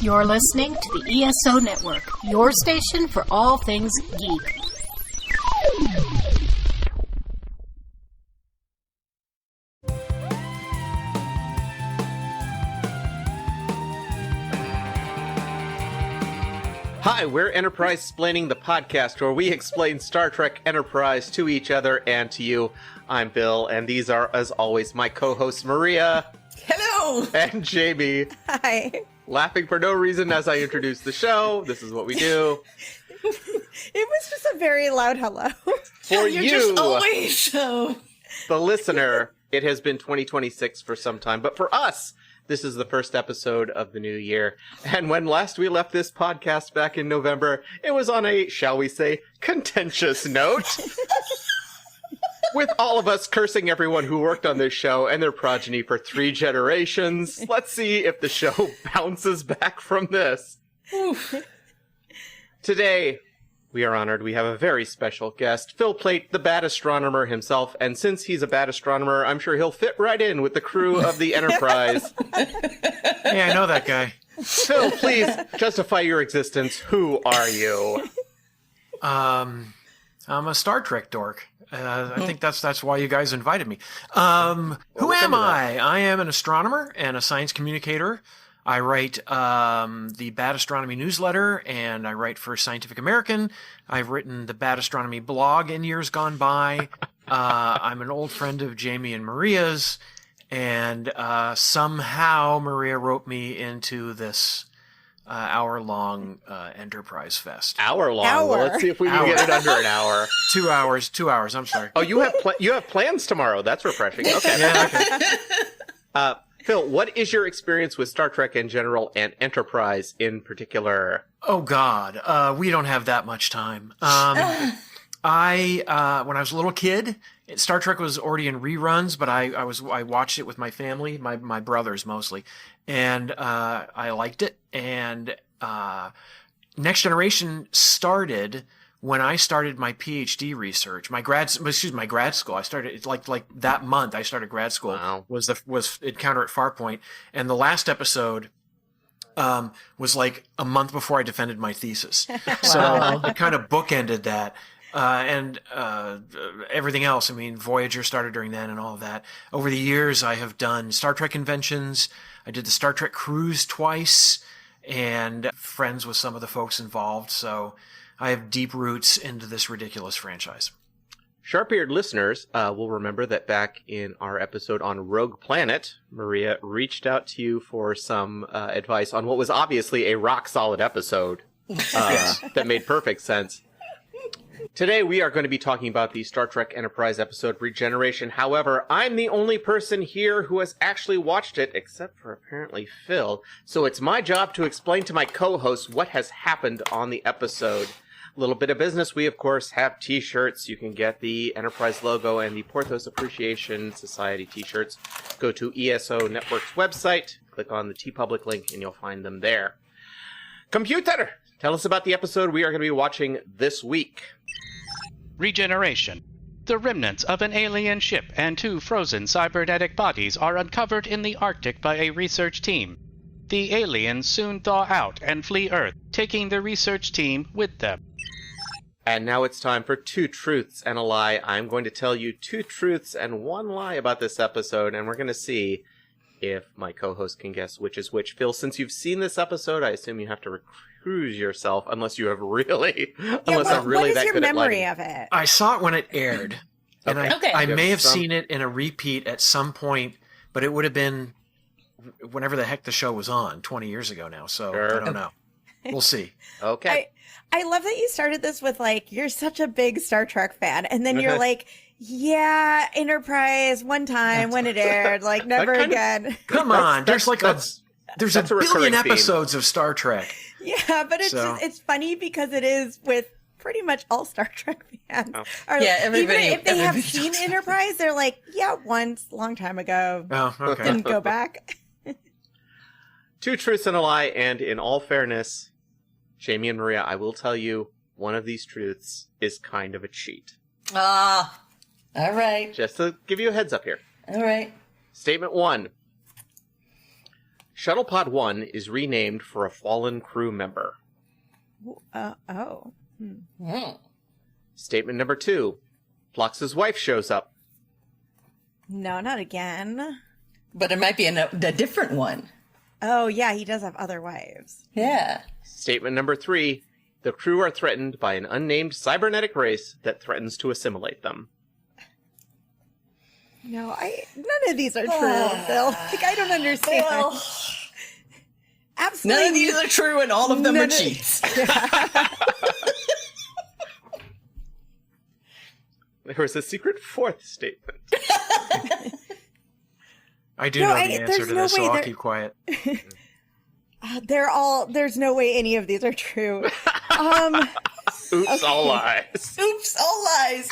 You're listening to the ESO Network, your station for all things geek. Hi, we're Enterprise-Splaining, the podcast where we explain Star Trek Enterprise to each other and to you. I'm Bill, and these are, as always, my co-hosts Maria. Hello! And Jamie. Hi. Laughing for no reason as I introduce the show. This is what we do. It was just a very loud hello. For You're you, just always so... the listener, it has been 2026 for some time, but for us, this is the first episode of the new year. And when last we left this podcast back in November, it was on a, shall we say, contentious note. With all of us cursing everyone who worked on this show and their progeny for 3 generations. Let's see if the show bounces back from this. Today, we are honored. We have a very special guest, Phil Plait, the bad astronomer himself. And since he's a bad astronomer, I'm sure he'll fit right in with the crew of the Enterprise. Yeah, I know that guy. Phil, please justify your existence. Who are you? I'm a Star Trek dork. I think that's why you guys invited me. Who am I? I am an astronomer and a science communicator. I write the Bad Astronomy newsletter, and I write for Scientific American. I've written the Bad Astronomy blog in years gone by. I'm an old friend of Jamie and Maria's, and somehow Maria roped me into this hour-long Enterprise Fest. Hour-long? Well, let's see if we can get it under an hour. 2 hours. 2 hours. I'm sorry. Oh, you have plans tomorrow. That's refreshing. Okay. Yeah, okay. Phil, what is your experience with Star Trek in general and Enterprise in particular? Oh, God. We don't have that much time. When I was a little kid, Star Trek was already in reruns, but I watched it with my family, my brothers mostly, and I liked it. And Next Generation started when I started my PhD research, my grad school. I started like that month. I started grad school. Wow. Was Encounter at Farpoint, and the last episode was like a month before I defended my thesis. So I kind of bookended that. And everything else. I mean, Voyager started during then and all of that. Over the years, I have done Star Trek conventions. I did the Star Trek cruise twice, and friends with some of the folks involved. So I have deep roots into this ridiculous franchise. Sharp-eared listeners will remember that back in our episode on Rogue Planet, Maria reached out to you for some advice on what was obviously a rock-solid episode that made perfect sense. Today we are going to be talking about the Star Trek Enterprise episode Regeneration. However, I'm the only person here who has actually watched it, except for apparently Phil. So it's my job to explain to my co-hosts what has happened on the episode. A little bit of business. We, of course, have t-shirts. You can get the Enterprise logo and the Porthos Appreciation Society t-shirts. Go to ESO Network's website, click on the TeePublic link, and you'll find them there. Computer! Tell us about the episode we are going to be watching this week. Regeneration. The remnants of an alien ship and 2 frozen cybernetic bodies are uncovered in the Arctic by a research team. The aliens soon thaw out and flee Earth, taking the research team with them. And now it's time for 2 truths and a lie. I'm going to tell you 2 truths and 1 lie about this episode, and we're going to see if my co-host can guess which is which. Phil, since you've seen this episode, I assume you have to recuse yourself, unless you have really, I'm really that good at lying. What is your memory of it? I saw it when it aired, and Okay. I may have seen it in a repeat at some point, but it would have been whenever the heck the show was on, 20 years ago now, so Sure. I don't know. We'll see. Okay. I love that you started this with like, you're such a big Star Trek fan, and then you're like, yeah, Enterprise, one time when it aired, like never again. Come on, there's a recurring billion theme. episodes of Star Trek. Yeah, but it's funny because it is with pretty much all Star Trek fans. Oh. Or Yeah, everybody- even if they have everybody seen talks Enterprise, they're like, yeah, once, long time ago, Oh, okay. didn't go back. 2 truths and a lie, and in all fairness, Jamie and Maria, I will tell you, one of these truths is kind of a cheat. Ah, all right, Just to give you a heads up here. all right. Statement 1. Shuttle Pod 1 is renamed for a fallen crew member. Oh. Statement number 2. Phlox's wife shows up. No, not again. But it might be a different one. Oh, yeah, he does have other wives. Yeah. Statement number 3. The crew are threatened by an unnamed cybernetic race that threatens to assimilate them. No, none of these are true, Phil. Like, I don't understand. Well, Absolutely. none of these are true and all of them are cheats. There was a secret 4th statement. I do know the answer to this, so I'll keep quiet. There's no way any of these are true. Oops, all lies. Oops, all lies.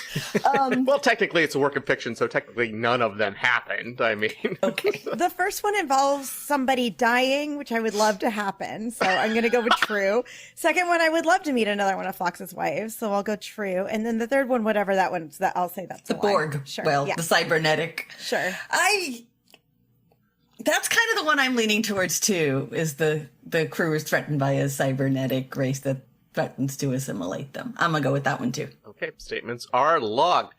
Well, technically it's a work of fiction, so technically none of them happened. I mean... Okay. The first one involves somebody dying, which I would love to happen, so I'm going to go with true. Second one, I would love to meet another one of Phlox's wives, so I'll go true. And then the third one, whatever that one's, I'll say that's The a lie. Borg. Sure. Well, yeah. the cybernetic. Sure. That's kind of the one I'm leaning towards too, is the crew is threatened by a cybernetic race that threatens to assimilate them. I'm going to go with that one too. Okay, statements are logged.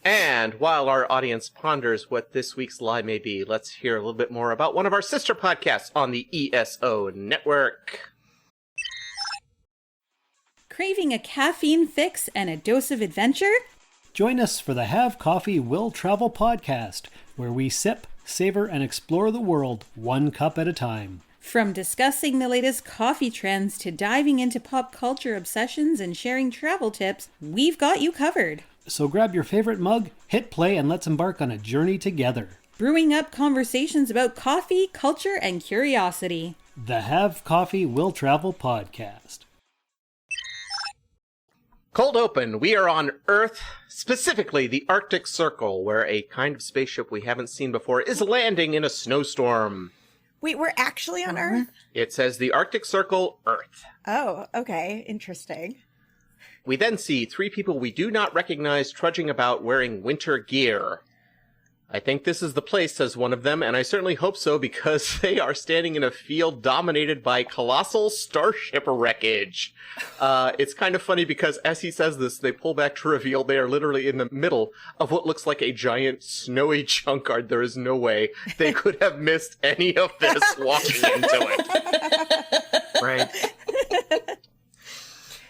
And while our audience ponders what this week's lie may be, let's hear a little bit more about one of our sister podcasts on the ESO network. Craving a caffeine fix and a dose of adventure? Join us for the Have Coffee Will Travel podcast, where we sip, savor, and explore the world one cup at a time. From discussing the latest coffee trends to diving into pop culture obsessions and sharing travel tips, we've got you covered. So grab your favorite mug, hit play, and let's embark on a journey together. Brewing up conversations about coffee, culture, and curiosity. The Have Coffee Will Travel podcast. Cold open, we are on Earth, specifically the Arctic Circle, where a kind of spaceship we haven't seen before is landing in a snowstorm. Wait, we're actually on Earth? It says the Arctic Circle, Earth. Oh, okay. Interesting. We then see 3 people we do not recognize trudging about wearing winter gear. I think this is the place, says one of them, and I certainly hope so because they are standing in a field dominated by colossal starship wreckage. It's kind of funny because as he says this, they pull back to reveal they are literally in the middle of what looks like a giant snowy junkyard. There is no way they could have missed any of this walking into it. Right.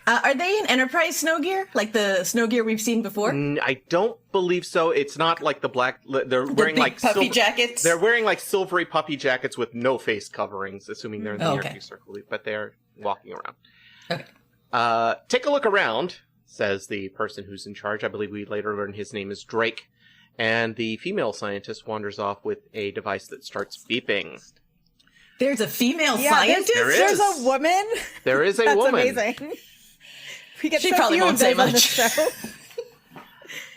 Are they in Enterprise snow gear? Like the snow gear we've seen before? I don't believe so. It's not like the black... They're wearing big like... puffy jackets? They're wearing like silvery puffy jackets with no face coverings, assuming they're in the Arctic Circle, but they're walking around. Okay. Take a look around, says the person who's in charge. I believe we later learn his name is Drake. And the female scientist wanders off with a device that starts beeping. There's a female Yeah, scientist? there's a woman. There is a That's woman. amazing. We get She so probably few won't of say those on much. this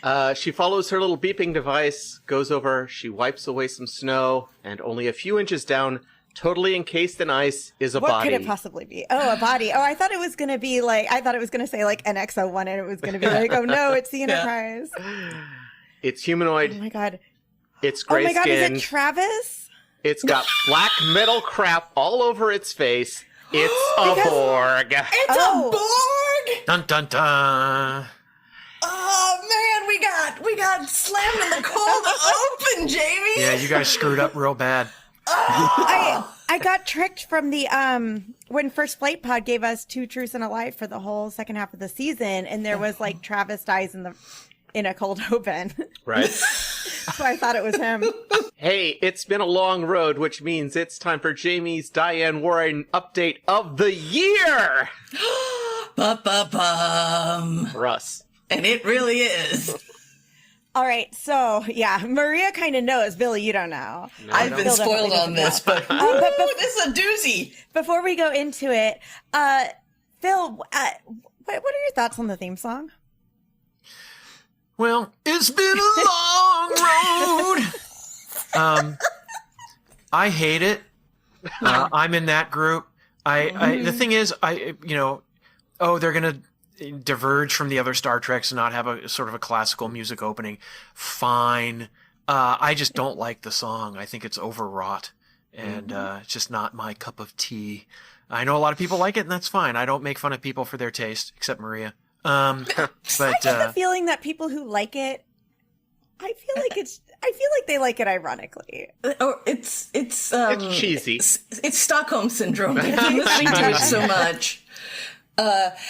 show. She follows her little beeping device, goes over, she wipes away some snow, and only a few inches down, totally encased in ice, is a What body. could it possibly be? Oh, a body. Oh, I thought it was going to be like, I thought it was going to say like NX-01 and it was going to be like, oh no, it's the Enterprise. It's humanoid. Oh my God. It's Oh gray my God, is skinned. it Travis? It's got black metal crap all over its face. It's a Borg. It's a Borg! Dun dun dun. Oh man, we got slammed in the cold open, Jamie! Yeah, you guys screwed up real bad. I got tricked from the when First Plait Pod gave us 2 truths and a lie for the whole second half of the season, and there was like Travis dies in a cold open. Right. So I thought it was him. Hey, it's been a long road, which means it's time for Jamie's Diane Warren update of the year. Ba-ba-bum. For us. And it really is. All right, so yeah, Maria kind of knows. Billy, you don't know. I've been Bill spoiled definitely on this, doesn't but, know. this is a doozy. Before we go into it, Phil, what are your thoughts on the theme song? Well, it's been a long road. I hate it. I'm in that group. The thing is, they're gonna diverge from the other Star Treks and not have a sort of a classical music opening. Fine. I just don't like the song. I think it's overwrought. and it's just not my cup of tea. I know a lot of people like it, and that's fine. I don't make fun of people for their taste, except Maria. But I get the feeling that people who like it, I feel like they like it ironically. It's cheesy. It's Stockholm syndrome. I've been listening to it so much.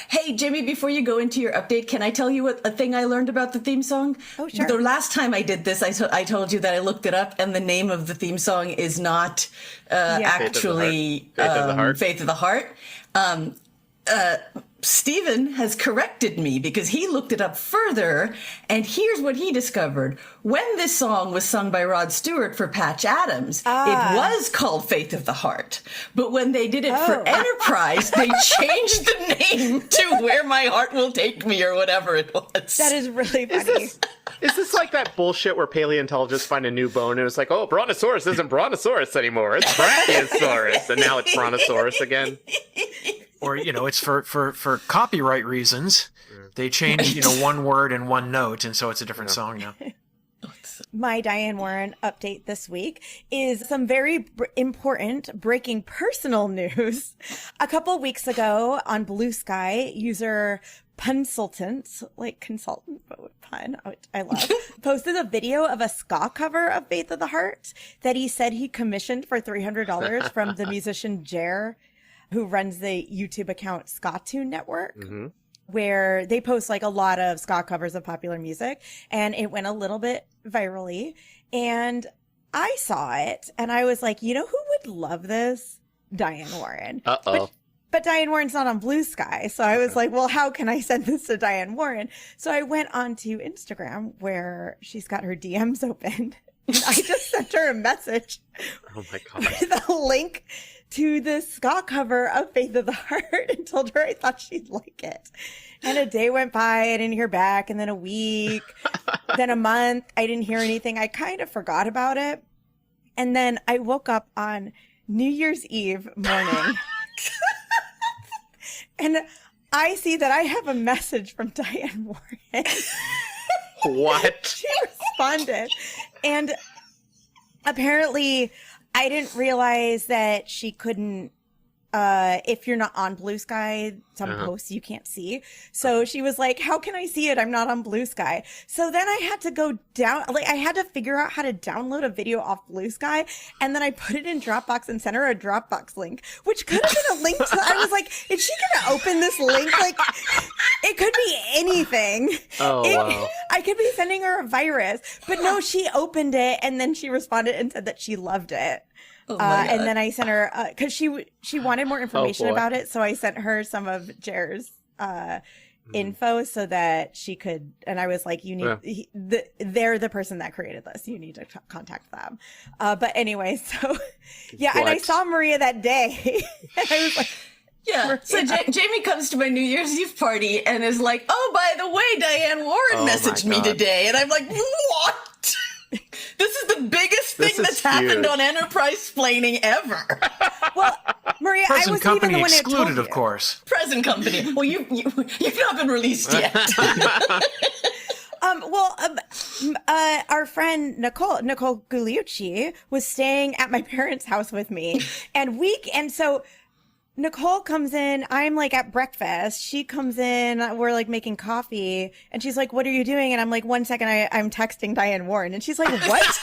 Hey, Jamie, before you go into your update, can I tell you a thing I learned about the theme song? Oh, sure. The last time I did this, I told you that I looked it up, and the name of the theme song is not actually Faith of the Heart. Stephen has corrected me because he looked it up further, and here's what he discovered. When this song was sung by Rod Stewart for Patch Adams, it was called Faith of the Heart. But when they did it for Enterprise, they changed the name to Where My Heart Will Take Me or whatever it was. That is really funny. Is this like that bullshit where paleontologists find a new bone and it's like, oh, Brontosaurus isn't Brontosaurus anymore. It's Brachiosaurus. And now it's Brontosaurus again. Or, it's for copyright reasons. They changed, one word and one note, and so it's a different song now. My Diane Warren update this week is some very important breaking personal news. A couple weeks ago on Blue Sky, user Punsultant, like consultant, but with pun, which I love, posted a video of a ska cover of Faith of the Heart that he said he commissioned for $300 from the musician Jer, who runs the YouTube account Ska Network, where they post like a lot of ska covers of popular music, and it went a little bit virally. And I saw it, and I was like, you know who would love this? Diane Warren. But Diane Warren's not on Blue Sky, so I was like, well, how can I send this to Diane Warren? So I went onto Instagram, where she's got her DMs open, and I just sent her a message. Oh my God. With a link to the ska cover of Faith of the Heart and told her I thought she'd like it. And a day went by, I didn't hear back, and then a week, then a month, I didn't hear anything. I kind of forgot about it. And then I woke up on New Year's Eve morning and I see that I have a message from Diane Warren. What? She responded. And apparently I didn't realize that she couldn't, if you're not on Blue Sky, some posts you can't see. So she was like, how can I see it? I'm not on Blue Sky. So then I had to go down, I had to figure out how to download a video off Blue Sky. And then I put it in Dropbox and sent her a Dropbox link, which could have been a link to, I was like, is she going to open this link? Like, it could be anything. Wow. I could be sending her a virus. But no, she opened it and then she responded and said that she loved it. And then I sent her, cause she wanted more information about it. So I sent her some of Jer's, info so that she could, and I was like, they're the person that created this. You need to contact them. But anyway, so yeah. And I saw Maria that day and I was like, yeah. So Jamie comes to my New Year's Eve party and is like, oh, by the way, Diane Warren messaged me today. And I'm like, what? This is the biggest thing that's happened on Enterprise Splaining ever. Well, Maria, I wasn't company even the one who told excluded, you. of course. Present company. Well, you've not been released yet. Our friend Nicole Gugliucci was staying at my parents' house with me, and so Nicole comes in, I'm like at breakfast. She comes in, we're like making coffee, and she's like, what are you doing? And I'm like, 1 second, I'm texting Diane Warren. And she's like, what?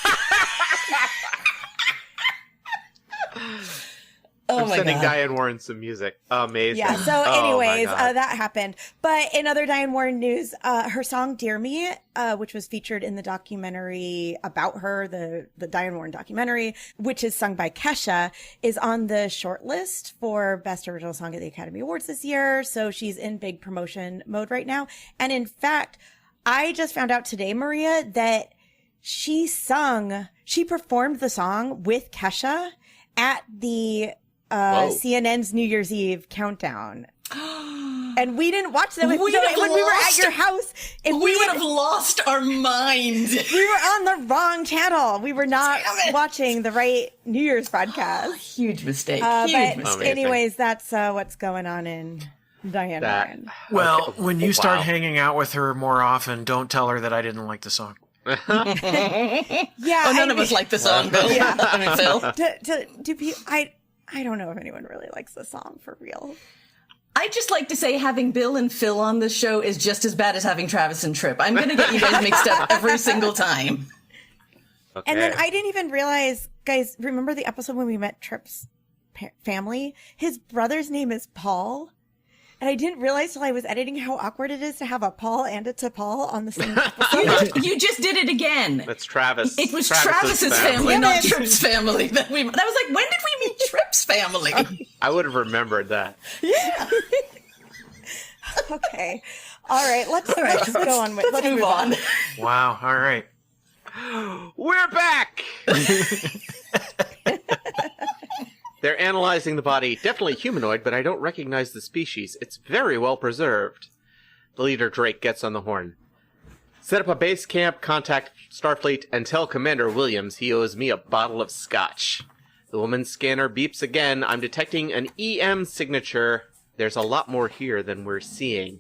I'm sending Diane Warren some music. Amazing. Yeah, so anyways, that happened. But in other Diane Warren news, her song Dear Me, which was featured in the documentary about her, the Diane Warren documentary, which is sung by Kesha, is on the short list for Best Original Song at the Academy Awards this year. So she's in big promotion mode right now. And in fact, I just found out today, Maria, that she performed the song with Kesha at the CNN's New Year's Eve countdown. And we didn't watch them. When we were at your house, we would have lost our minds. We were on the wrong channel. We were not watching the right New Year's broadcast. Huge mistake. Anyways, that's what's going on in Diane Warren. Well, when you start hanging out with her more often, don't tell her that I didn't like the song. Yeah. Oh, none of us like the song, Bill. Yeah. I mean, Phil. I don't know if anyone really likes the song for real. I just like to say having Bill and Phil on this show is just as bad as having Travis and Trip. I'm going to get you guys mixed up every single time. Okay. And then I didn't even realize, guys, remember the episode when we met Trip's family? His brother's name is Paul. And I didn't realize till I was editing how awkward it is to have a Paul and a T'Pol on the same episode. You just did it again. That's Travis. It was Travis's family, Damn not it. Trip's family. That was like, when did we meet Trip's family? I would have remembered that. Yeah. Okay. All right. Let's go on. Let's move on. Wow. All right. We're back! They're analyzing the body. Definitely humanoid, but I don't recognize the species. It's very well preserved. The leader, Drake, gets on the horn. Set up a base camp, contact Starfleet, and tell Commander Williams he owes me a bottle of scotch. The woman's scanner beeps again. I'm detecting an EM signature. There's a lot more here than we're seeing.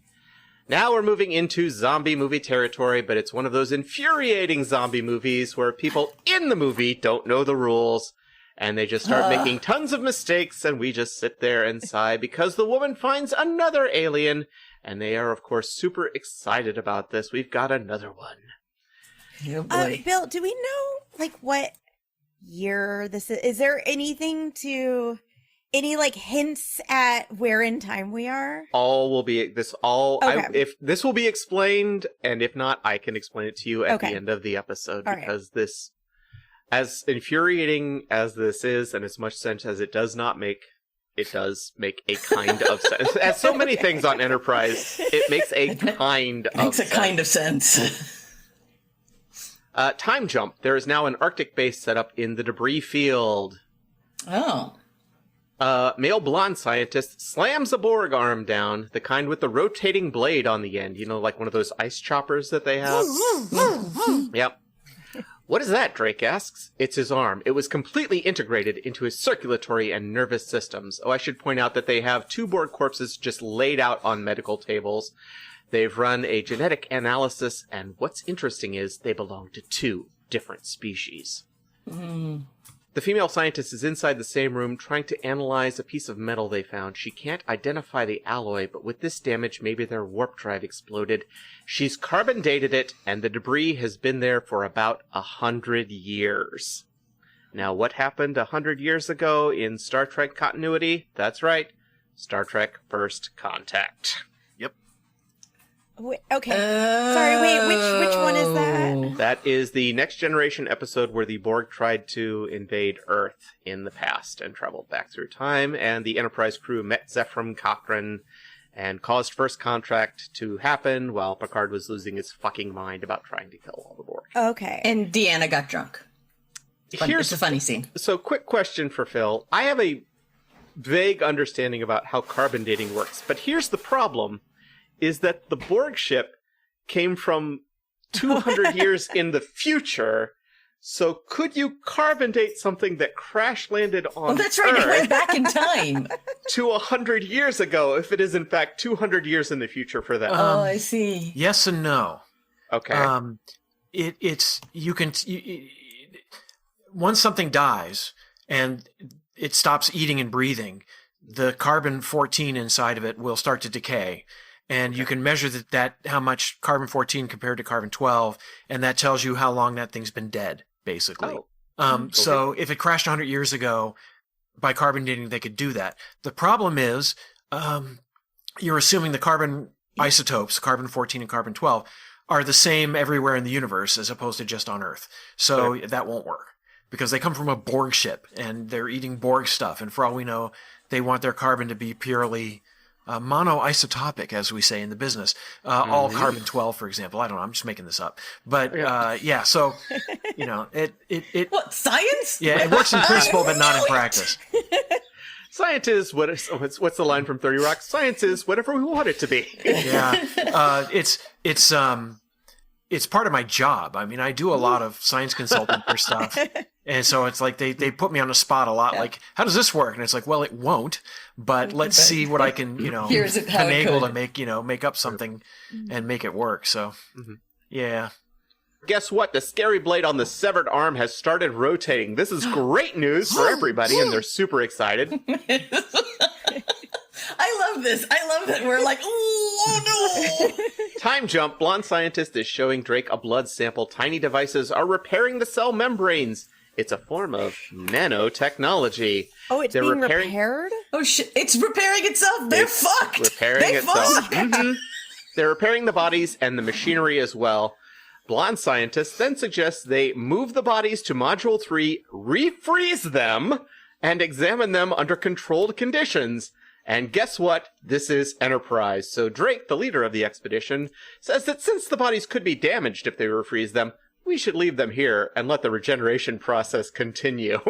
Now we're moving into zombie movie territory, but it's one of those infuriating zombie movies where people in the movie don't know the rules. And they just start making tons of mistakes, and we just sit there and sigh because the woman finds another alien, and they are, of course, super excited about this. We've got another one. Oh, boy. Bill, do we know, what year this is? Is there any, hints at where in time we are? Okay. If this will be explained, and if not, I can explain it to you at the end of the episode, because this... As infuriating as this is, and as much sense as it does not make, it does make a kind of sense. As so many things on Enterprise, it makes a kind of sense. Kind of sense. Time jump. There is now an Arctic base set up in the debris field. Oh. Male blonde scientist slams a Borg arm down, the kind with the rotating blade on the end. You know, like one of those ice choppers that they have? Yep. What is that? Drake asks. It's his arm. It was completely integrated into his circulatory and nervous systems. Oh, I should point out that they have 2 Borg corpses just laid out on medical tables. They've run a genetic analysis, and what's interesting is they belong to 2 different species. The female scientist is inside the same room trying to analyze a piece of metal they found. She can't identify the alloy, but with this damage, maybe their warp drive exploded. She's carbon dated it, and the debris has been there for about 100 years. Now, what happened 100 years ago in Star Trek continuity? That's right. Star Trek First Contact. Okay. Sorry, wait, which one is that? That is the Next Generation episode where the Borg tried to invade Earth in the past and traveled back through time, and the Enterprise crew met Zephram Cochrane and caused First Contact to happen while Picard was losing his fucking mind about trying to kill all the Borg. Okay. And Deanna got drunk. It's a funny scene. So, quick question for Phil. I have a vague understanding about how carbon dating works, but here's the problem. Is that the Borg ship came from 200 years in the future, so could you carbon date something that crash landed on that's right, Earth it went back in time. to 100 years ago, if it is in fact 200 years in the future for them? Oh, I see. Yes and no. Okay. Once something dies and it stops eating and breathing, the carbon-14 inside of it will start to decay. And you can measure that how much carbon-14 compared to carbon-12, and that tells you how long that thing's been dead, basically. So if it crashed 100 years ago, by carbon dating, they could do that. The problem is you're assuming the carbon isotopes, carbon-14 and carbon-12, are the same everywhere in the universe as opposed to just on Earth. So that won't work because they come from a Borg ship, and they're eating Borg stuff. And for all we know, they want their carbon to be purely... monoisotopic, as we say in the business. All carbon-12, for example. I don't know. I'm just making this up. But, so, it... What, science? Yeah, it works in principle, but not in practice. Science is what's the line from 30 Rock? Science is whatever we want it to be. Yeah. It's part of my job. I mean, I do a lot of science consulting for stuff. And so it's like they put me on the spot a lot. Like, how does this work? And it's like, well, it won't, but let's see what I can, finagle to make up something and make it work. So, yeah. guess what? The scary blade on the severed arm has started rotating. This is great news for everybody, and they're super excited. I love this. I love that we're like, oh no! Time jump. Blonde scientist is showing Drake a blood sample. Tiny devices are repairing the cell membranes. It's a form of nanotechnology. Oh, it's being repaired? Oh shit! It's repairing itself. They're fucked. Repairing itself. Mm-hmm. They're repairing the bodies and the machinery as well. Blonde scientist then suggests they move the bodies to Module 3, refreeze them, and examine them under controlled conditions. And guess what? This is Enterprise. So Drake, the leader of the expedition, says that since the bodies could be damaged if they refreeze them, we should leave them here and let the regeneration process continue.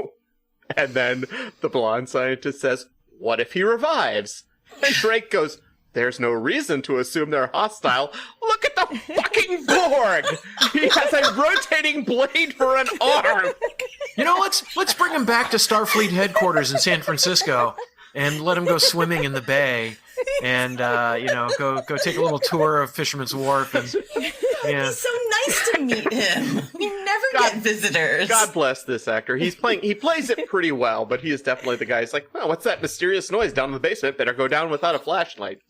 And then the blonde scientist says, what if he revives? And Drake goes, there's no reason to assume they're hostile. Look at the fucking Borg! He has a rotating blade for an arm! You know, let's bring him back to Starfleet headquarters in San Francisco and let him go swimming in the bay and, go take a little tour of Fisherman's Wharf. And, yeah. He's so nice to meet him. We never get visitors. God bless this actor. He plays it pretty well, but he is definitely the guy who's like, oh, what's that mysterious noise down in the basement? Better go down without a flashlight.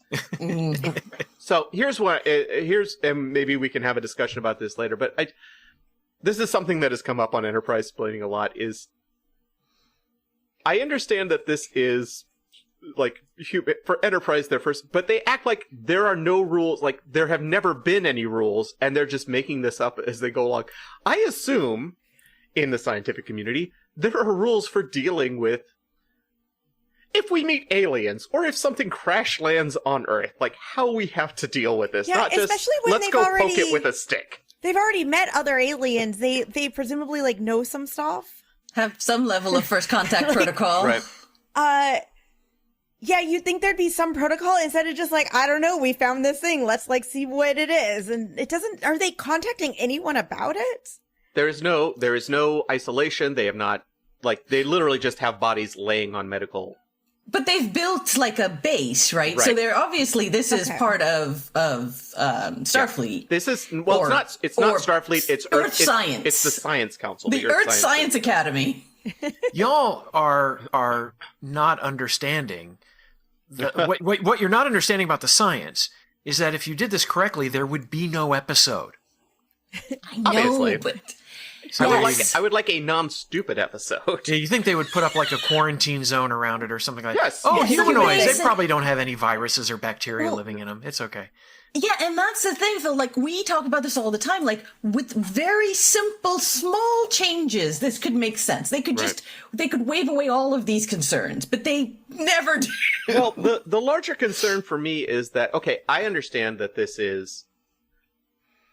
So and maybe we can have a discussion about this later, but this is something that has come up on Enterprise Splaining a lot, is I understand that this is like for Enterprise their first, but they act like there are no rules, like there have never been any rules, and they're just making this up as they go along. I assume in the scientific community there are rules for dealing with if we meet aliens or if something crash lands on Earth, like how we have to deal with this. Yeah, not just especially when let's go poke it with a stick. They've already met other aliens. They presumably like know some stuff. Have some level of first contact protocol. Right. Yeah, you'd think there'd be some protocol instead of just like, I don't know, we found this thing. Let's like see what it is. And it doesn't, are they contacting anyone about it? There is no isolation. They have not, like, they literally just have bodies laying on medical. But they've built like a base, right? So they're obviously, this is part of Starfleet. Yeah. This is, well, it's not Starfleet, it's Earth Science. It's the Science Council. The Earth Science Academy. Y'all are not understanding. What you're not understanding about the science is that if you did this correctly, there would be no episode. I know, obviously. But So I would like a non-stupid episode. Yeah, you think they would put up like a quarantine zone around it or something like that? Yes. Oh, Yes. humanoids. Yes. They probably don't have any viruses or bacteria living in them. It's okay. yeah, and that's the thing, Phil. Like, we talk about this all the time. Like, with very simple, small changes, this could make sense. They could they could wave away all of these concerns, but they never do. Well, the larger concern for me is that, okay, I understand that this is,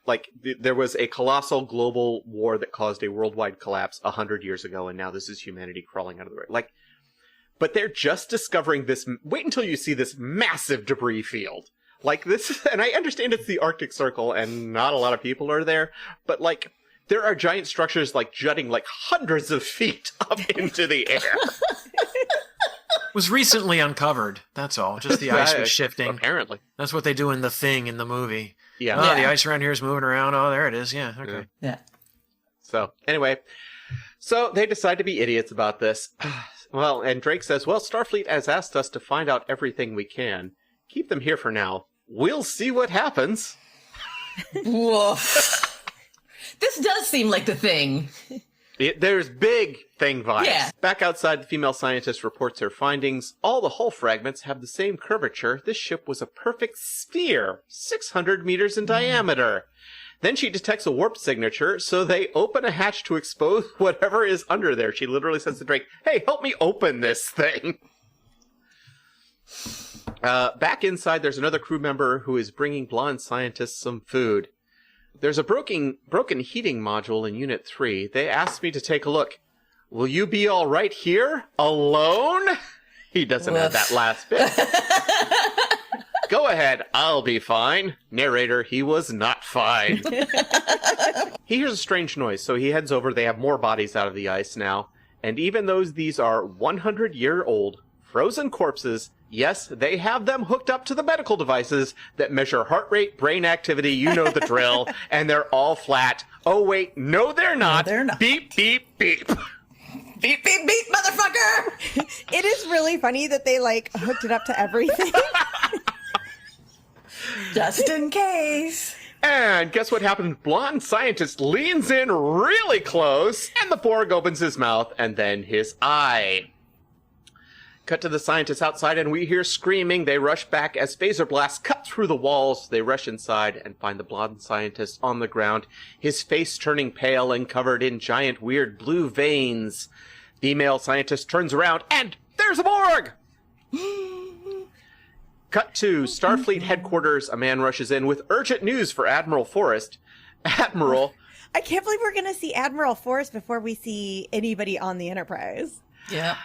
like, there was a colossal global war that caused a worldwide collapse 100 years ago, and now this is humanity crawling out of the way. Like, but they're just discovering this. Wait until you see this massive debris field. Like, this, and I understand it's the Arctic Circle and not a lot of people are there, but like, there are giant structures like jutting like hundreds of feet up into the air. Was recently uncovered. That's all. Just the ice was shifting. Apparently. That's what they do in The Thing in the movie. Yeah. Oh, the ice around here is moving around. Oh, there it is. Yeah. Okay. Yeah. So, anyway, so they decide to be idiots about this. Well, and Drake says, well, Starfleet has asked us to find out everything we can. Keep them here for now. We'll see what happens. Woof. This does seem like the thing. There's big thing vibes. Yeah. Back outside, the female scientist reports her findings. All the hull fragments have the same curvature. This ship was a perfect sphere, 600 meters in diameter. Then she detects a warp signature, so they open a hatch to expose whatever is under there. She literally says to Drake, hey, help me open this thing. Back inside, there's another crew member who is bringing blonde scientists some food. There's a broken heating module in Unit 3. They asked me to take a look. Will you be all right here? Alone? He doesn't have that last bit. Go ahead, I'll be fine. Narrator, he was not fine. He hears a strange noise, so he heads over. They have more bodies out of the ice now. And even though these are 100-year-old frozen corpses, yes, they have them hooked up to the medical devices that measure heart rate, brain activity, you know the drill, and they're all flat, Oh, wait. No, they're not. No, they're not. Beep, beep, beep. Beep, beep, beep, motherfucker! It is really funny that they like hooked it up to everything. Just in case. And guess what happened? Blonde scientist leans in really close, and the Borg opens his mouth and then his eye. Cut to the scientists outside, and we hear screaming. They rush back as phaser blasts cut through the walls. They rush inside and find the blonde scientist on the ground, his face turning pale and covered in giant weird blue veins. The male scientist turns around, and there's a Borg! Cut to Starfleet headquarters. A man rushes in with urgent news for Admiral Forrest. Admiral... I can't believe we're going to see Admiral Forrest before we see anybody on the Enterprise. Yeah.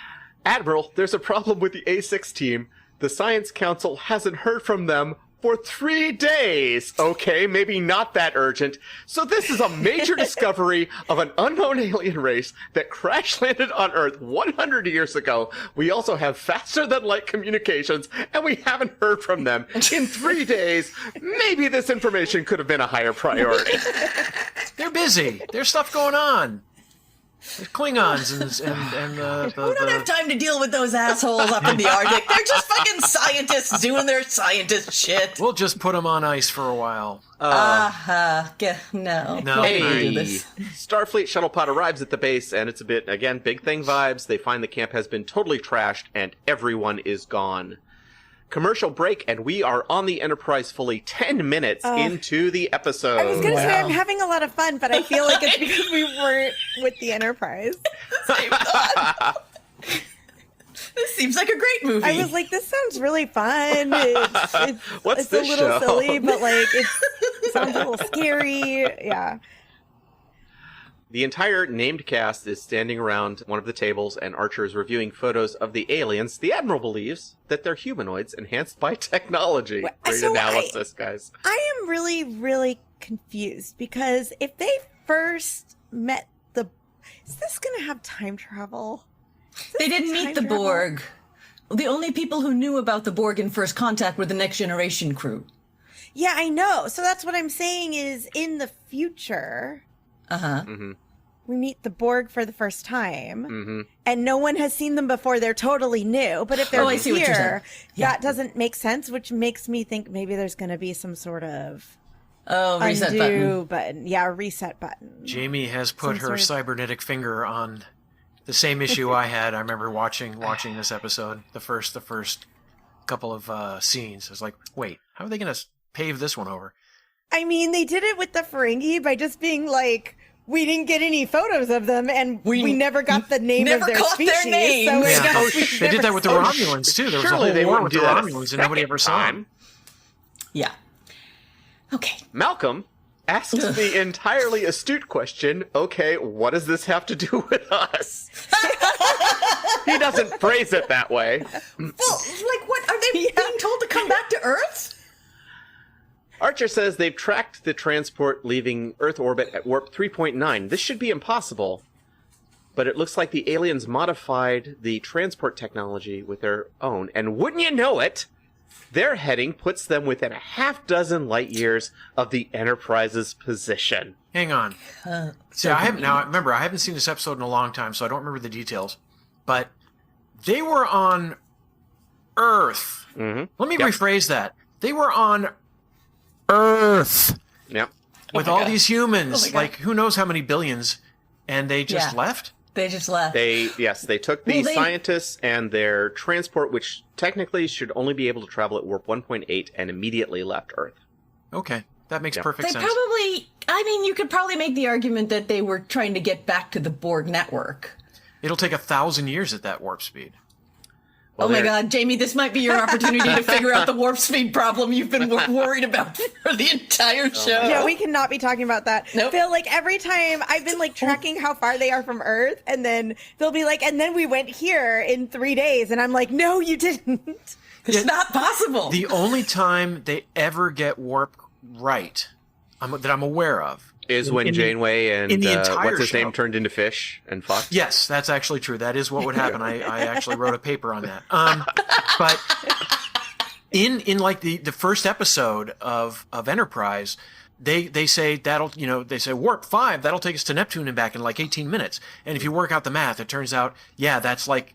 Admiral, there's a problem with the A6 team. The Science Council hasn't heard from them for 3 days. Okay, maybe not that urgent. So this is a major discovery of an unknown alien race that crash landed on Earth 100 years ago. We also have faster than light communications, and we haven't heard from them in 3 days. Maybe this information could have been a higher priority. They're busy. There's stuff going on. There's Klingons and We don't have time to deal with those assholes up in the Arctic. They're just fucking scientists doing their scientist shit. We'll just put them on ice for a while. No. No. Can't Hey, do this. Starfleet shuttle pod arrives at the base, and it's a bit, again, Big Thing vibes. They find the camp has been totally trashed, and everyone is gone. Commercial break, and we are on the Enterprise fully 10 minutes into the episode. I was going to say I'm having a lot of fun, but I feel like it's because we weren't with the Enterprise. Same thought. This seems like a great movie. I was like, this sounds really fun. It's What's it's this a little show? silly, but like it sounds a little scary. Yeah. The entire named cast is standing around one of the tables, and Archer is reviewing photos of the aliens. The Admiral believes that they're humanoids enhanced by technology. Great analysis, guys. I am really, really confused because if they first met is this going to have time travel? They didn't meet the Borg. The only people who knew about the Borg in First Contact were the Next Generation crew. Yeah, I know. So that's what I'm saying is in the future... Mm-hmm. We meet the Borg for the first time, Mm-hmm. and no one has seen them before. They're totally new. But if they're I see what you're saying. here, Yeah. that doesn't make sense, which makes me think maybe there's going to be some sort of Reset undo button. Yeah, a reset button. Jamie has put Some her sort cybernetic finger on the same issue I had. I remember watching this episode, the first couple of scenes. I was like, wait, how are they going to pave this one over? I mean, they did it with the Ferengi by just being like, we didn't get any photos of them, and we never got the name of never their caught species. their names. So it's Yeah. just- They did that with the Romulans, too. There was a surely whole they war wouldn't with do the that a Romulans, and nobody ever saw them. Yeah. Okay. Malcolm asks the entirely astute question, okay, what does this have to do with us? He doesn't phrase it that way. Well, like, what? Are they being told to come back to Earth? Archer says they've tracked the transport leaving Earth orbit at warp 3.9. This should be impossible, but it looks like the aliens modified the transport technology with their own, and wouldn't you know it, their heading puts them within a half dozen light years of the Enterprise's position. Hang on. See, I haven't seen this episode in a long time, so I don't remember the details. But they were on Earth. Mm-hmm. Let me rephrase that. They were on Earth Yep. with all these humans, like who knows how many billions, and they just left? They just left. They took the scientists and their transport, which technically should only be able to travel at warp 1.8, and immediately left Earth. Okay, that makes perfect They sense. you could probably make the argument that they were trying to get back to the Borg network. It'll take 1,000 years at that warp speed. Well, oh my God, Jamie, this might be your opportunity to figure out the warp speed problem you've been worried about for the entire show. Yeah, we cannot be talking about that. Nope. Phil, like every time I've been like tracking how far they are from Earth, and then they'll be like, and then we went here in 3 days, and I'm like, no, you didn't. It's not possible. The only time they ever get warp right, that I'm aware of, is when Janeway and in the entire what's his show. name turned into fish and fucked. Yes, that's actually true. That is what would happen. I actually wrote a paper on that. But in like the first episode of Enterprise, they say they say warp 5, that'll take us to Neptune and back in like 18 minutes. And if you work out the math, it turns out, that's like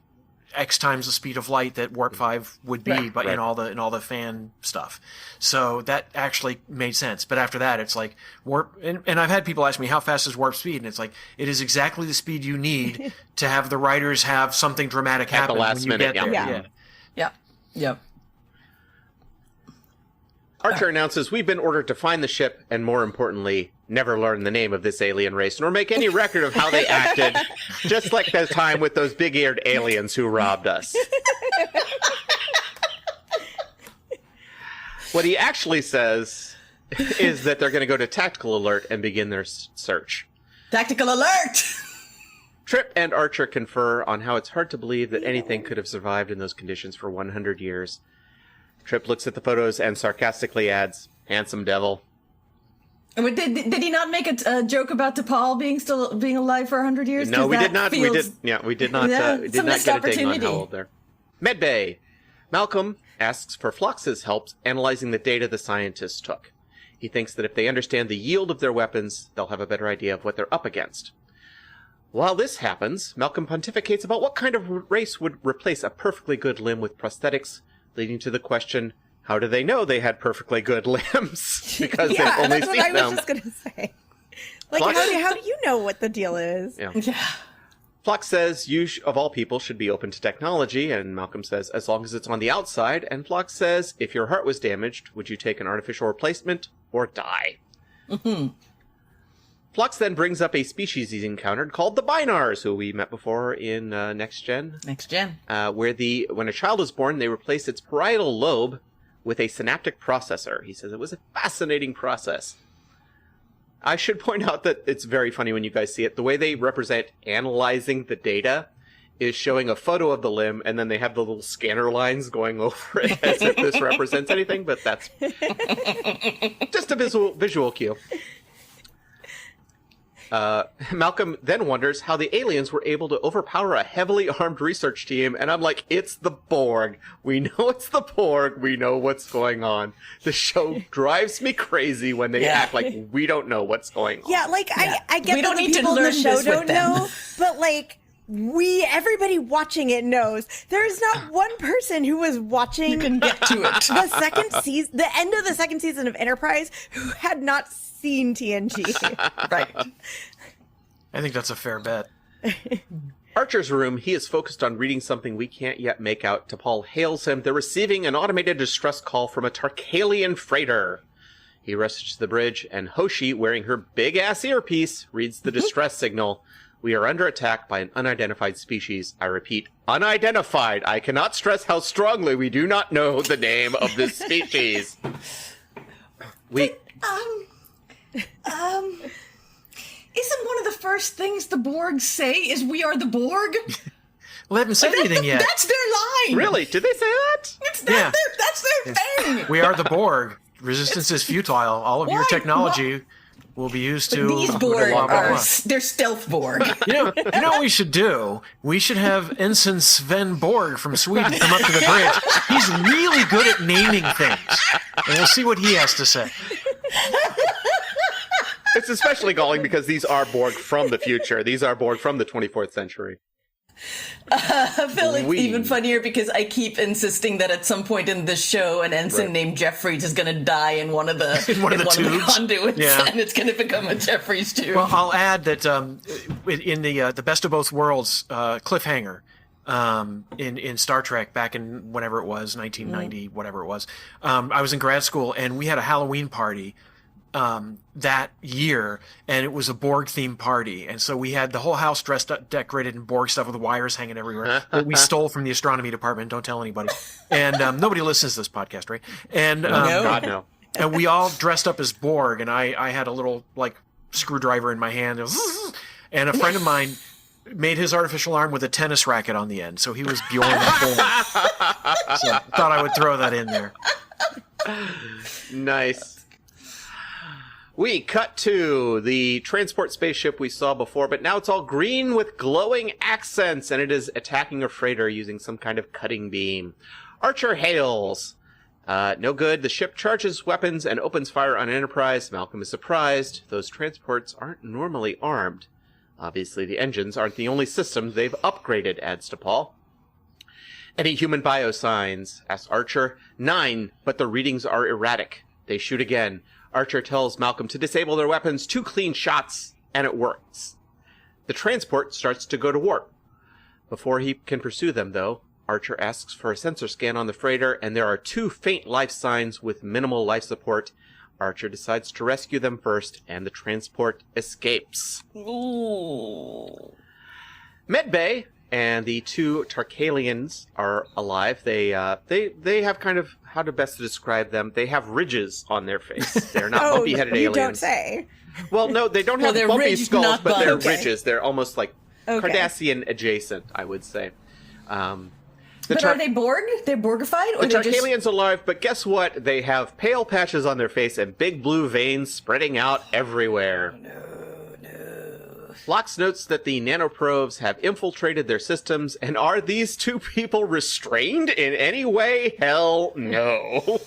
X times the speed of light that warp 5 would be, but in all the fan stuff. So that actually made sense. But after that, it's like warp, and I've had people ask me, how fast is warp speed? And it's like, it is exactly the speed you need to have the writers have something dramatic happen at the last when you minute. get there. Yep. Archer announces, we've been ordered to find the ship and, more importantly, never learn the name of this alien race nor make any record of how they acted, just like that time with those big-eared aliens who robbed us. What he actually says is that they're going to go to Tactical Alert and begin their search. Tactical Alert! Trip and Archer confer on how it's hard to believe that anything could have survived in those conditions for 100 years. Trip looks at the photos and sarcastically adds, "Handsome devil." Did he not make a joke about T'Pol being alive for 100 years? No, we did not. We did not. We did not get a ding on how old there. Medbay. Malcolm asks for Phlox's help analyzing the data the scientists took. He thinks that if they understand the yield of their weapons, they'll have a better idea of what they're up against. While this happens, Malcolm pontificates about what kind of race would replace a perfectly good limb with prosthetics, leading to the question, how do they know they had perfectly good limbs? Because they've only seen them. Yeah, that's what I was just going to say. Like, how do you know what the deal is? Yeah. Phlox says, you, of all people, should be open to technology, and Malcolm says, as long as it's on the outside, and Phlox says, if your heart was damaged, would you take an artificial replacement or die? Mm-hmm. Phlox then brings up a species he's encountered called the Binars, who we met before in Next Gen. Next Gen. Where when a child is born, they replace its parietal lobe with a synaptic processor. He says it was a fascinating process. I should point out that it's very funny when you guys see it. The way they represent analyzing the data is showing a photo of the limb, and then they have the little scanner lines going over it as if this represents anything, but that's just a visual cue. Malcolm then wonders how the aliens were able to overpower a heavily armed research team, and I'm like, it's the Borg. We know it's the Borg. We know what's going on. The show drives me crazy when they act like we don't know what's going on. Yeah, like, I get that the people in the show don't know, but like, everybody watching it knows. There is not one person who was watching you can get to it. the end of the second season of Enterprise who had not seen TNG. Right. I think that's a fair bet. Archer's room, he is focused on reading something we can't yet make out. T'Pol hails him. They're receiving an automated distress call from a Tarkalian freighter. He rushes to the bridge, and Hoshi, wearing her big-ass earpiece, reads the distress signal. We are under attack by an unidentified species. I repeat, unidentified. I cannot stress how strongly we do not know the name of this species. Isn't one of the first things the Borg say is we are the Borg? Well, they haven't said anything yet. That's their line. Really? Did they say that? That's their thing. We are the Borg. Resistance is futile. All of your technology will be used to... These Borg they're stealth Borg. You know what we should do? We should have Ensign Sven Borg from Sweden come up to the bridge. He's really good at naming things. And we'll see what he has to say. It's especially galling because these are Borg from the future. These are Borg from the 24th century. Phil, it's even funnier because I keep insisting that at some point in this show, an ensign named Jeffries is going to die in one of the tubes. Conduits, and it's going to become a Jeffries tube. Well, I'll add that in the Best of Both Worlds cliffhanger in Star Trek back in whenever it was, 1990, whatever it was, I was in grad school and we had a Halloween party that year, and it was a Borg themed party, and so we had the whole house dressed up, decorated in Borg stuff with the wires hanging everywhere that we stole from the astronomy department. Don't tell anybody. And nobody listens to this podcast, right? And God, no. And we all dressed up as Borg, and I had a little like screwdriver in my hand, and a friend of mine made his artificial arm with a tennis racket on the end, so he was Bjorn at Borg. So I thought I would throw that in there. Nice. We cut to the transport spaceship we saw before, but now it's all green with glowing accents, and it is attacking a freighter using some kind of cutting beam. Archer hails. No good. The ship charges weapons and opens fire on Enterprise. Malcolm is surprised. Those transports aren't normally armed. Obviously, the engines aren't the only systems they've upgraded, adds T'Pol. Any human biosigns? Asks Archer. 9, but the readings are erratic. They shoot again. Archer tells Malcolm to disable their weapons. 2 clean shots, and it works. The transport starts to go to warp. Before he can pursue them, though, Archer asks for a sensor scan on the freighter, and there are 2 faint life signs with minimal life support. Archer decides to rescue them first, and the transport escapes. Ooh. Medbay and the 2 Tarkalians are alive. They have kind of, how to best describe them, they have ridges on their face. They're not bumpy-headed aliens. You don't say. Well, no, they don't have bumpy ridged, skulls, but they're okay. ridges. They're almost like Cardassian adjacent, I would say. But are they Borg? They're Borgified? Or The they're just... Tarkalians alive, but guess what? They have pale patches on their face and big blue veins spreading out everywhere. No. Phlox notes that the nanoprobes have infiltrated their systems, and are these 2 people restrained in any way? Hell no.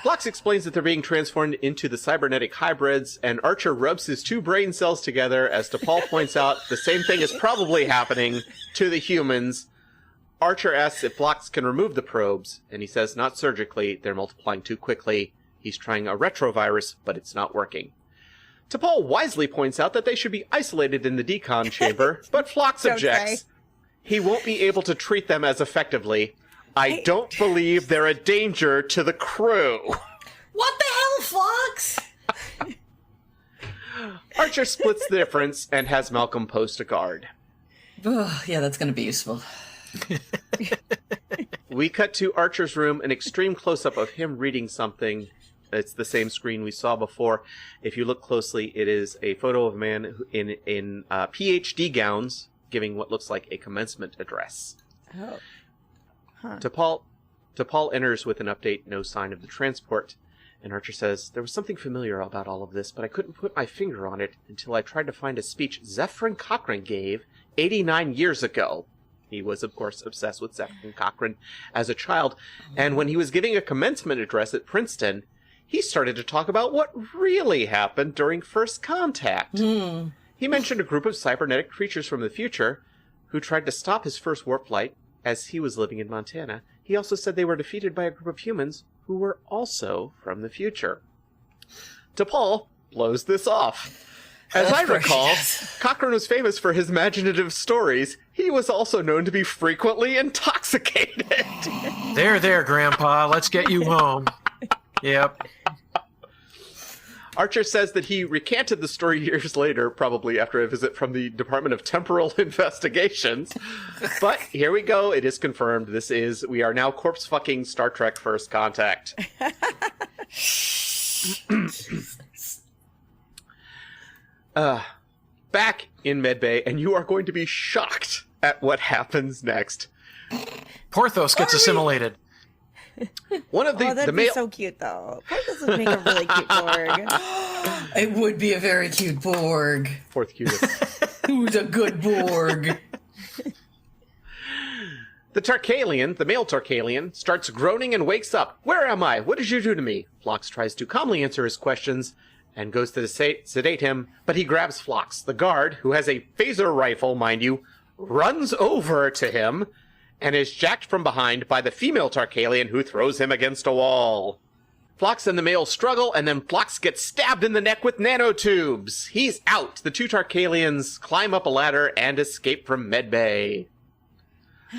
Phlox explains that they're being transformed into the cybernetic hybrids, and Archer rubs his 2 brain cells together. As T'Pol points out, the same thing is probably happening to the humans. Archer asks if Phlox can remove the probes, and he says not surgically, they're multiplying too quickly. He's trying a retrovirus, but it's not working. T'Pol wisely points out that they should be isolated in the decon chamber, but Phlox objects. He won't be able to treat them as effectively. I don't believe they're a danger to the crew. What the hell, Phlox? Archer splits the difference and has Malcolm post a guard. Oh, yeah, that's going to be useful. We cut to Archer's room, an extreme close-up of him reading something. It's the same screen we saw before. If you look closely, it is a photo of a man in PhD gowns giving what looks like a commencement address. Oh. Huh. T'Pol enters with an update, no sign of the transport. And Archer says, there was something familiar about all of this, but I couldn't put my finger on it until I tried to find a speech Zephyrin Cochrane gave 89 years ago. He was, of course, obsessed with Zephyrin Cochrane as a child. And when he was giving a commencement address at Princeton, he started to talk about what really happened during First Contact. He mentioned a group of cybernetic creatures from the future who tried to stop his first warp flight as he was living in Montana. He also said they were defeated by a group of humans who were also from the future. T'Pol blows this off. As I recall, Cochrane was famous for his imaginative stories. He was also known to be frequently intoxicated. There, Grandpa. Let's get you home. Yep. Archer says that he recanted the story years later, probably after a visit from the Department of Temporal Investigations. But here we go. It is confirmed. We are now corpse fucking Star Trek First Contact. Back in Medbay, and you are going to be shocked at what happens next. Porthos gets assimilated. One of that'd be so cute, though. Porthos would make a really cute Borg. It would be a very cute Borg. 4th cutest. Who's a good Borg? The male Tarkalian, starts groaning and wakes up. Where am I? What did you do to me? Phlox tries to calmly answer his questions and goes to sedate him, but he grabs Phlox. The guard, who has a phaser rifle, mind you, runs over to him and is jacked from behind by the female Tarkalian, who throws him against a wall. Phlox and the male struggle, and then Phlox gets stabbed in the neck with nanotubes. He's out. The 2 Tarkalians climb up a ladder and escape from Medbay.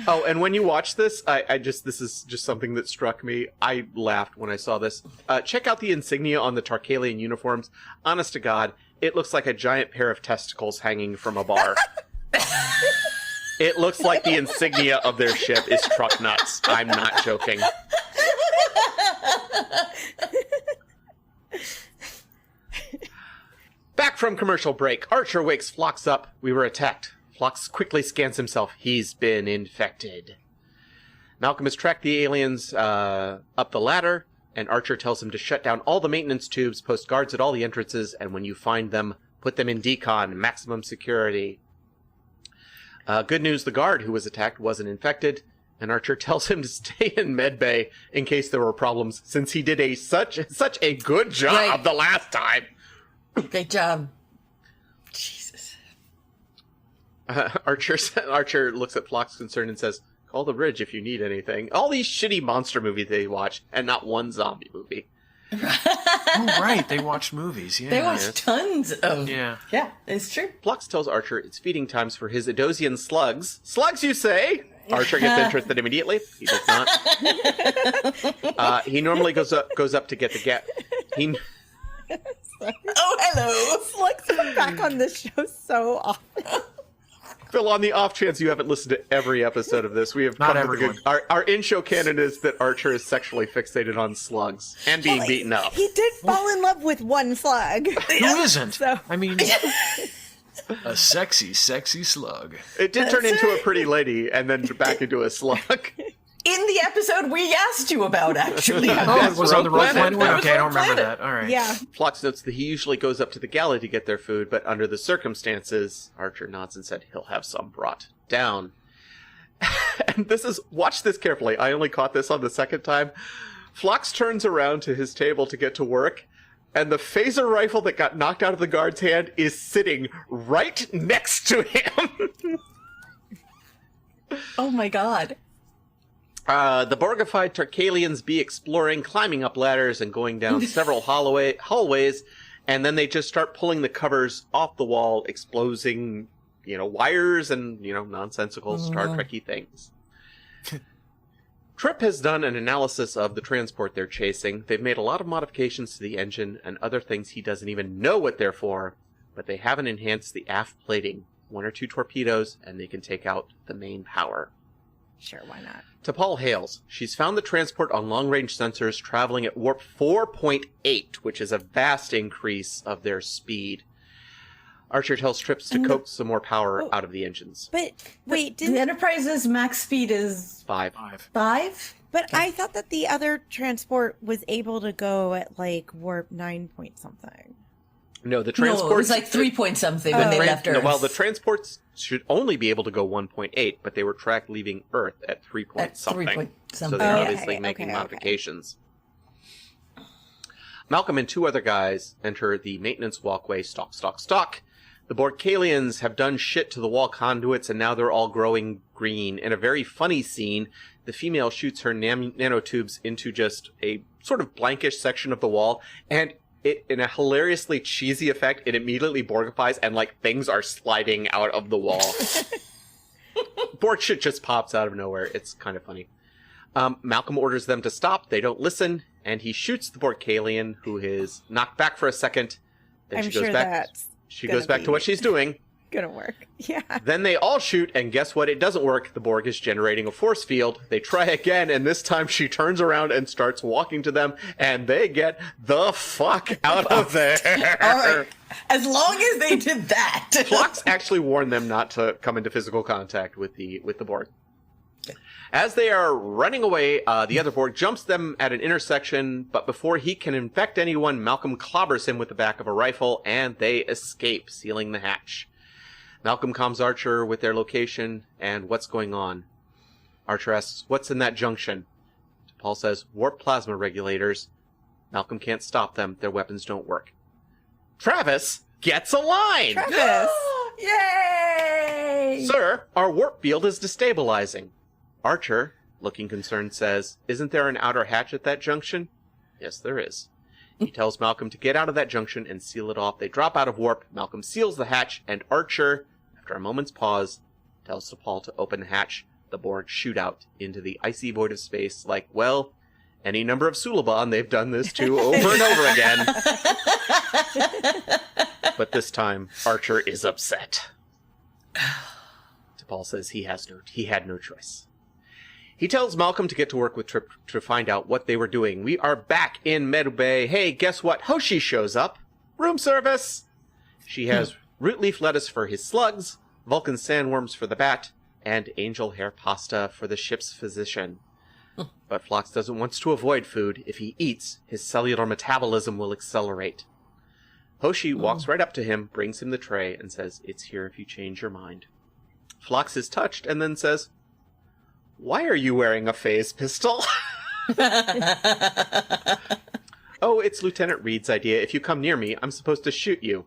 Oh, and when you watch this, this is just something that struck me. I laughed when I saw this. Check out the insignia on the Tarkalian uniforms. Honest to God, it looks like a giant pair of testicles hanging from a bar. It looks like the insignia of their ship is truck nuts. I'm not joking. Back from commercial break, Archer wakes Phlox up. We were attacked. Phlox quickly scans himself. He's been infected. Malcolm has tracked the aliens up the ladder, and Archer tells him to shut down all the maintenance tubes, post guards at all the entrances, and when you find them, put them in decon, maximum security. Good news, the guard who was attacked wasn't infected, And Archer tells him to stay in medbay in case there were problems, since he did such a good job the last time. Great job. Jesus. Archer looks at Phlox concerned and says, "Call the bridge if you need anything." All these shitty monster movies they watch, and not one zombie movie. Oh, right. They watched movies. Yeah. They watch tons of... Yeah. Yeah, it's true. Phlox tells Archer it's feeding times for his Edosian slugs. Slugs, you say? Archer gets interested immediately. He does not. He normally goes up to get the gas. Oh, hello. Slugs come back on this show so often. Phil, on the off chance you haven't listened to every episode of this, we have Not come everyone. to our in-show canon is that Archer is sexually fixated on slugs and being beaten up. He did fall in love with one slug. Who isn't? So- I mean, a sexy, sexy slug. It did turn into a pretty lady and then back into a slug. In the episode we asked you about, actually. Oh, it was on the Rogue Planet one? That was Okay, I don't Rogue remember Planet. that. All right. Yeah. Phlox notes that he usually goes up to the galley to get their food, but under the circumstances, Archer nods and said he'll have some brought down. And watch this carefully. I only caught this on the second time. Phlox turns around to his table to get to work, and the phaser rifle that got knocked out of the guard's hand is sitting right next to him. Oh my god. The Borgified Tarkalians be exploring, climbing up ladders and going down several hallways, and then they just start pulling the covers off the wall, exposing, wires and, nonsensical Star Trek-y things. Trip has done an analysis of the transport they're chasing. They've made a lot of modifications to the engine and other things he doesn't even know what they're for, but they haven't enhanced the aft plating. 1 or 2 torpedoes, and they can take out the main power. Sure, why not? T'Pol hails. She's found the transport on long-range sensors traveling at warp 4.8, which is a vast increase of their speed. Archer tells Trips to coax some more power out of the engines. But wait, The Enterprise's max speed is 5. 5? But I thought that the other transport was able to go at warp 9 point something. No, the No, transport... it was 3 point something when they left Earth. No, well, the transports should only be able to go 1.8, but they were tracked leaving Earth at 3 point At 3 something. point So something. they're Okay, obviously making modifications. Malcolm and 2 other guys enter the maintenance walkway. Stalk. The Borkalians have done shit to the wall conduits, and now they're all growing green. In a very funny scene, the female shoots her nanotubes into just a sort of blankish section of the wall, and in a hilariously cheesy effect, it immediately Borgifies, and things are sliding out of the wall. Borg shit just pops out of nowhere. It's kind of funny. Malcolm orders them to stop. They don't listen, and he shoots the Borkalian, who is knocked back for a second. Then I'm she goes sure back. that's She goes back to what she's doing. gonna work. Yeah. Then they all shoot, and guess what? It doesn't work. The Borg is generating a force field. They try again, and this time she turns around and starts walking to them, and they get the fuck out of there. All right. As long as they did that. Phlox actually warned them not to come into physical contact with the Borg. As they are running away, the other Borg jumps them at an intersection, but before he can infect anyone, Malcolm clobbers him with the back of a rifle, and they escape, sealing the hatch. Malcolm calms Archer with their location and what's going on. Archer asks, what's in that junction? Paul says, warp plasma regulators. Malcolm can't stop them. Their weapons don't work. Travis gets a line! Travis! Yay! Sir, our warp field is destabilizing. Archer, looking concerned, says, isn't there an outer hatch at that junction? Yes, there is. He tells Malcolm to get out of that junction and seal it off. They drop out of warp. Malcolm seals the hatch, and Archer, after a moment's pause, tells T'Pol to open the hatch. The Borg shoot out into the icy void of space any number of Suliban they've done this to over and over again. But this time, Archer is upset. T'Pol says he had no choice. He tells Malcolm to get to work with Trip to find out what they were doing. We are back in Medbay. Hey, guess what? Hoshi shows up. Room service. She has root leaf lettuce for his slugs, Vulcan sandworms for the bat, and angel hair pasta for the ship's physician. But Phlox wants to avoid food. If he eats, his cellular metabolism will accelerate. Hoshi walks right up to him, brings him the tray, and says, it's here if you change your mind. Phlox is touched and then says, Why are you wearing a phase pistol? Oh, it's Lieutenant Reed's idea. If you come near me, I'm supposed to shoot you.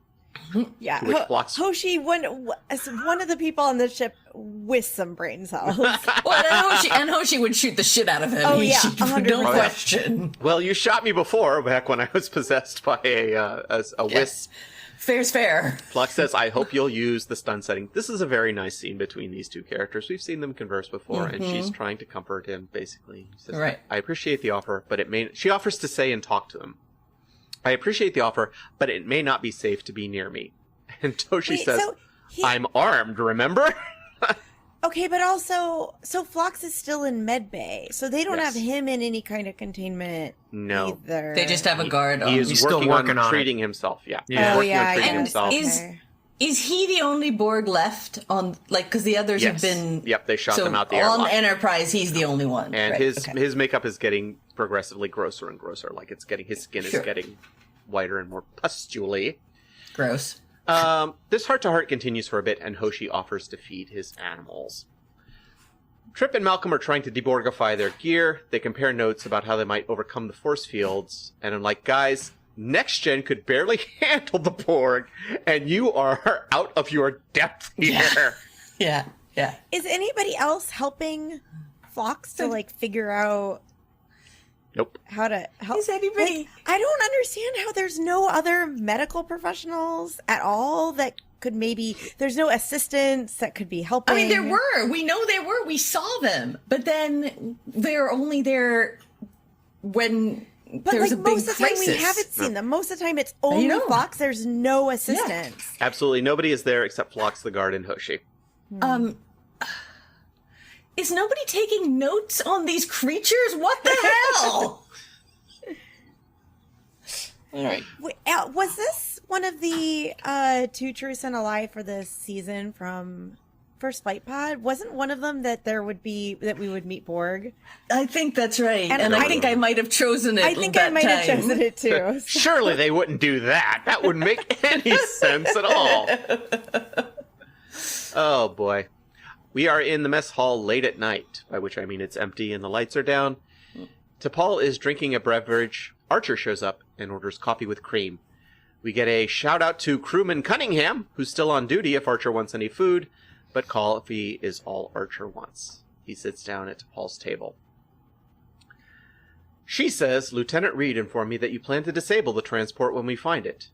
Yeah, To which Phlox- Hoshi, one of the people on the ship with some brain cells. Well, and Hoshi would shoot the shit out of him. Oh, yeah, She- 100%. no question. Well, you shot me before, back when I was possessed by a wisp. Fair's fair. Flux says, I hope you'll use the stun setting. This is a very nice scene between these two characters. We've seen them converse before, and she's trying to comfort him, basically. She says, Right. I appreciate the offer, but she offers to say and talk to them. I appreciate the offer, but it may not be safe to be near me. And Toshi says, I'm armed, remember? Okay, but also, so Phlox is still in medbay, so they don't Yes. have him in any kind of containment either. They just have a guard on. He is He's still working working on on treating himself, yeah. Yeah. He's Oh, working on yeah, treating yeah. himself. Is he the only Borg left on, like, because the others Yes. have been... Yep, they shot so them out the on airlock. Enterprise, he's the only one. And right, okay. his makeup is getting progressively grosser and grosser. Like his skin Sure. is getting whiter and more pustulely. Gross. This heart-to-heart continues for a bit, and Hoshi offers to feed his animals. Trip and Malcolm are trying to deborgify their gear. They compare notes about how they might overcome the force fields, and I'm like, guys, Next Gen could barely handle the Borg, and you are out of your depth here. Yeah. Is anybody else helping Phlox to, like, figure out Nope. how to help? Is anybody... Like, I don't understand how there's no other medical professionals at all that could maybe... There's no assistants that could be helping. I mean, there were. We know there were. We saw them. But then they're only there when But, there's like, a big most of the time crisis. we haven't seen them. Most of the time it's only know. Phlox. There's no assistants. Absolutely nobody is there except Phlox the guard and Hoshi. Is nobody taking notes on these creatures? What the hell? All right. Wait, was this one of the two truths and a lie for this season from First Flight Pod? Wasn't one of them that we would meet Borg? I think that's right. And And, I I think I might have chosen it. I think I might have chosen it too. Surely they wouldn't do that. That wouldn't make any sense at all. Oh, boy. We are in the mess hall late at night, by which I mean it's empty and the lights are down. T'Pol is drinking a beverage. Archer shows up and orders coffee with cream. We get a shout-out to crewman Cunningham, who's still on duty if Archer wants any food, but coffee is all Archer wants. He sits down at T'Pol's table. She says, Lieutenant Reed informed me that you plan to disable the transport when we find it.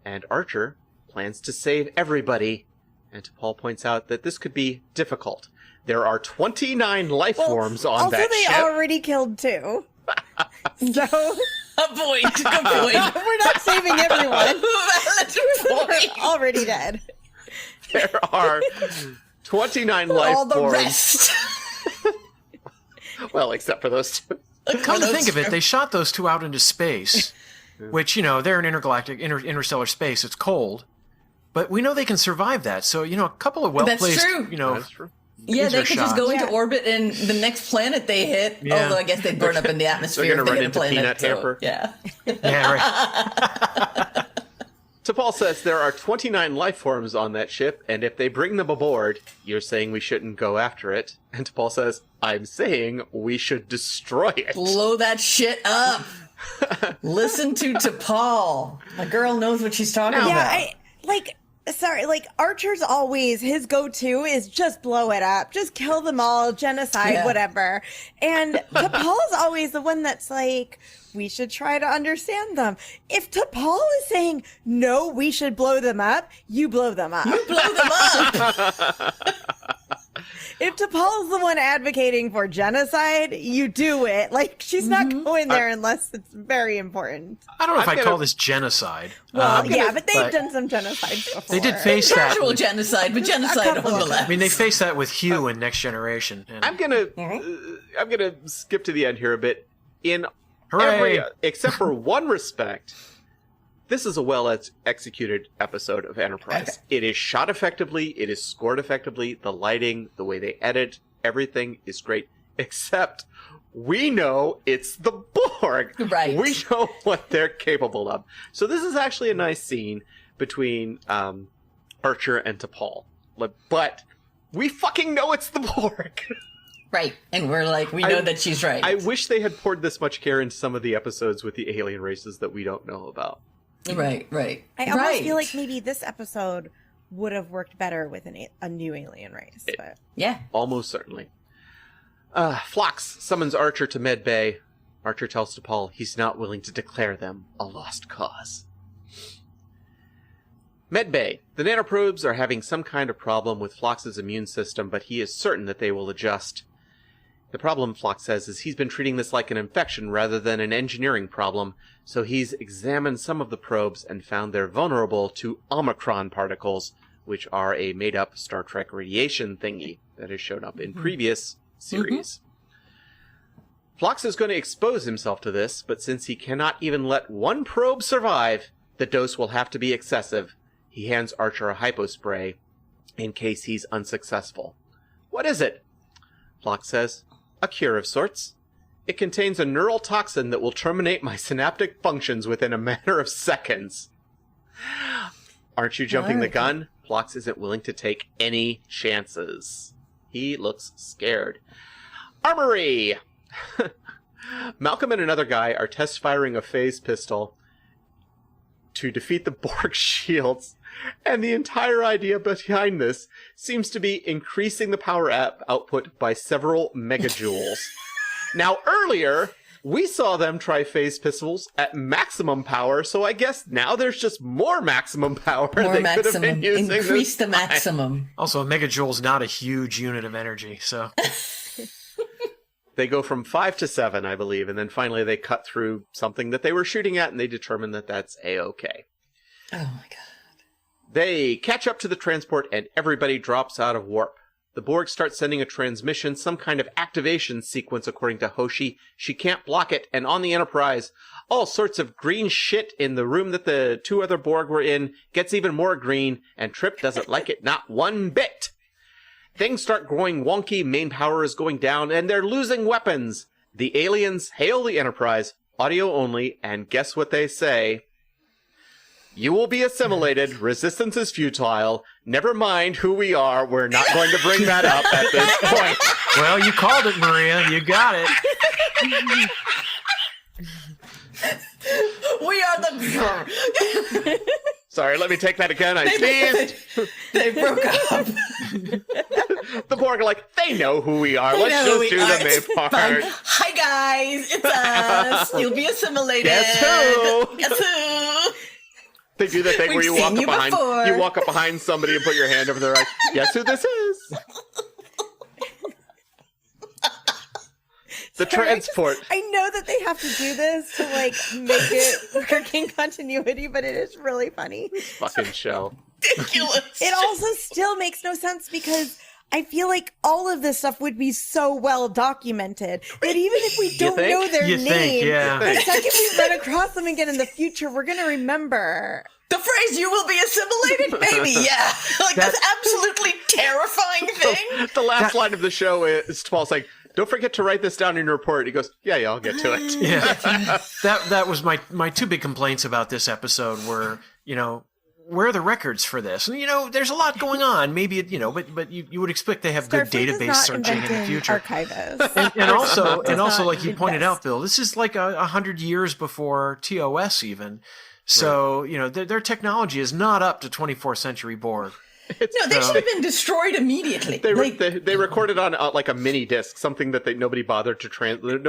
And Archer plans to save everybody. And T'Pol points out that this could be difficult. There are 29 life forms on that ship. Also, they already killed two. So... A point. Good point. We're not saving everyone. Valid point. We're already dead. There are 29 life All the forms. rest. Well, except for those two. Come to think of it, they shot those two out into space, which, they're in intergalactic, interstellar space. It's cold. But we know they can survive that. So, a couple of well-placed, That's true. That's true. Yeah, they laser could just shots. go into orbit and the next planet they hit, Yeah. although I guess they'd burn up in the atmosphere. They're if gonna they run hit a into planet, Peanut Hamper. Yeah. Yeah, right. T'Pol says there are 29 life forms on that ship, and if they bring them aboard, you're saying we shouldn't go after it. And T'Pol says, I'm saying we should destroy it. Blow that shit up. Listen to T'Pol. The girl knows what she's talking about. Archer's always, his go-to is just blow it up. Just kill them all, genocide, whatever. And T'Pol's always the one that's like, we should try to understand them. If T'Pol is saying, no, we should blow them up, you blow them up. You blow them up. If T'Pol's the one advocating for genocide, you do it. Like, she's not going there unless it's very important. I don't know if I'm I'd gonna- call this genocide. Well, Um, but they've done some genocide before. They did face that. Casual genocide, but genocide couple of nonetheless. I mean, they faced that with Hugh in Next Generation. And I'm gonna skip to the end here a bit. In Hooray! except for one respect, this is a well-executed episode of Enterprise. Okay. It is shot effectively. It is scored effectively. The lighting, the way they edit, everything is great. Except we know it's the Borg. Right. We know what they're capable of. So this is actually a nice scene between Archer and T'Pol. But we fucking know it's the Borg. Right. And we're like, we know that she's right. I wish they had poured this much care into some of the episodes with the alien races that we don't know about. Right. I almost feel like maybe this episode would have worked better with a new alien race. But. Yeah. Almost certainly. Phlox summons Archer to Med Bay. Archer tells T'Pol he's not willing to declare them a lost cause. Med Bay. The nanoprobes are having some kind of problem with Phlox's immune system, but he is certain that they will adjust. The problem, Phlox says, is he's been treating this like an infection rather than an engineering problem, so he's examined some of the probes and found they're vulnerable to Omicron particles, which are a made-up Star Trek radiation thingy that has shown up in previous series. Phlox is going to expose himself to this, but since he cannot even let one probe survive, the dose will have to be excessive. He hands Archer a hypospray in case he's unsuccessful. What is it? Phlox says, a cure of sorts. It contains a neural toxin that will terminate my synaptic functions within a matter of seconds. Aren't you jumping the gun? Phlox isn't willing to take any chances. He looks scared. Armory! Malcolm and another guy are test firing a phase pistol to defeat the Borg shields, and the entire idea behind this seems to be increasing the power output by several megajoules. Now, earlier, we saw them try phase pistols at maximum power, so I guess now there's just more maximum power they could have been using. Increase the maximum. Also, a megajoule is not a huge unit of energy, so... They go from 5 to 7, I believe, and then finally they cut through something that they were shooting at, and they determine that that's A-OK. Oh, my God. They catch up to the transport, and everybody drops out of warp. The Borg starts sending a transmission, some kind of activation sequence, according to Hoshi. She can't block it, and on the Enterprise, all sorts of green shit in the room that the two other Borg were in gets even more green, and Trip doesn't like it not one bit. Things start growing wonky, main power is going down, and they're losing weapons. The aliens hail the Enterprise, audio only, and guess what they say? You will be assimilated, resistance is futile, never mind who we are, we're not going to bring that up at this point. Well, you called it, Maria, you got it. We are the... Sorry, let me take that again. I sneezed. They broke up. The Borg are like, they know who we are. Let's just do the main part. Fine. Hi, guys. It's us. You'll be assimilated. Guess who? Guess who? They do the thing where you walk up behind somebody and put your hand over their eyes. Guess who this is? The transport. I know that they have to do this to like make it working continuity, but it is really funny. Fucking show. Ridiculous. It also still makes no sense because I feel like all of this stuff would be so well documented that even if we don't know their name, the second we run across them again in the future, we're going to remember. The phrase, you will be assimilated, baby, yeah. Like, that's absolutely terrifying thing. The last line of the show is T'Pol's like, don't forget to write this down in your report. He goes, yeah, I'll get to it. Yeah. That was my two big complaints about this episode were, where are the records for this? And, there's a lot going on. Maybe, but you would expect they have good database searching in the future. Archivists. And also, like you pointed out, Bill, this is like 100 years before TOS even. So, their technology is not up to 24th century Borg. No, they should have been destroyed immediately. They recorded on like a mini disc, something that nobody bothered to translate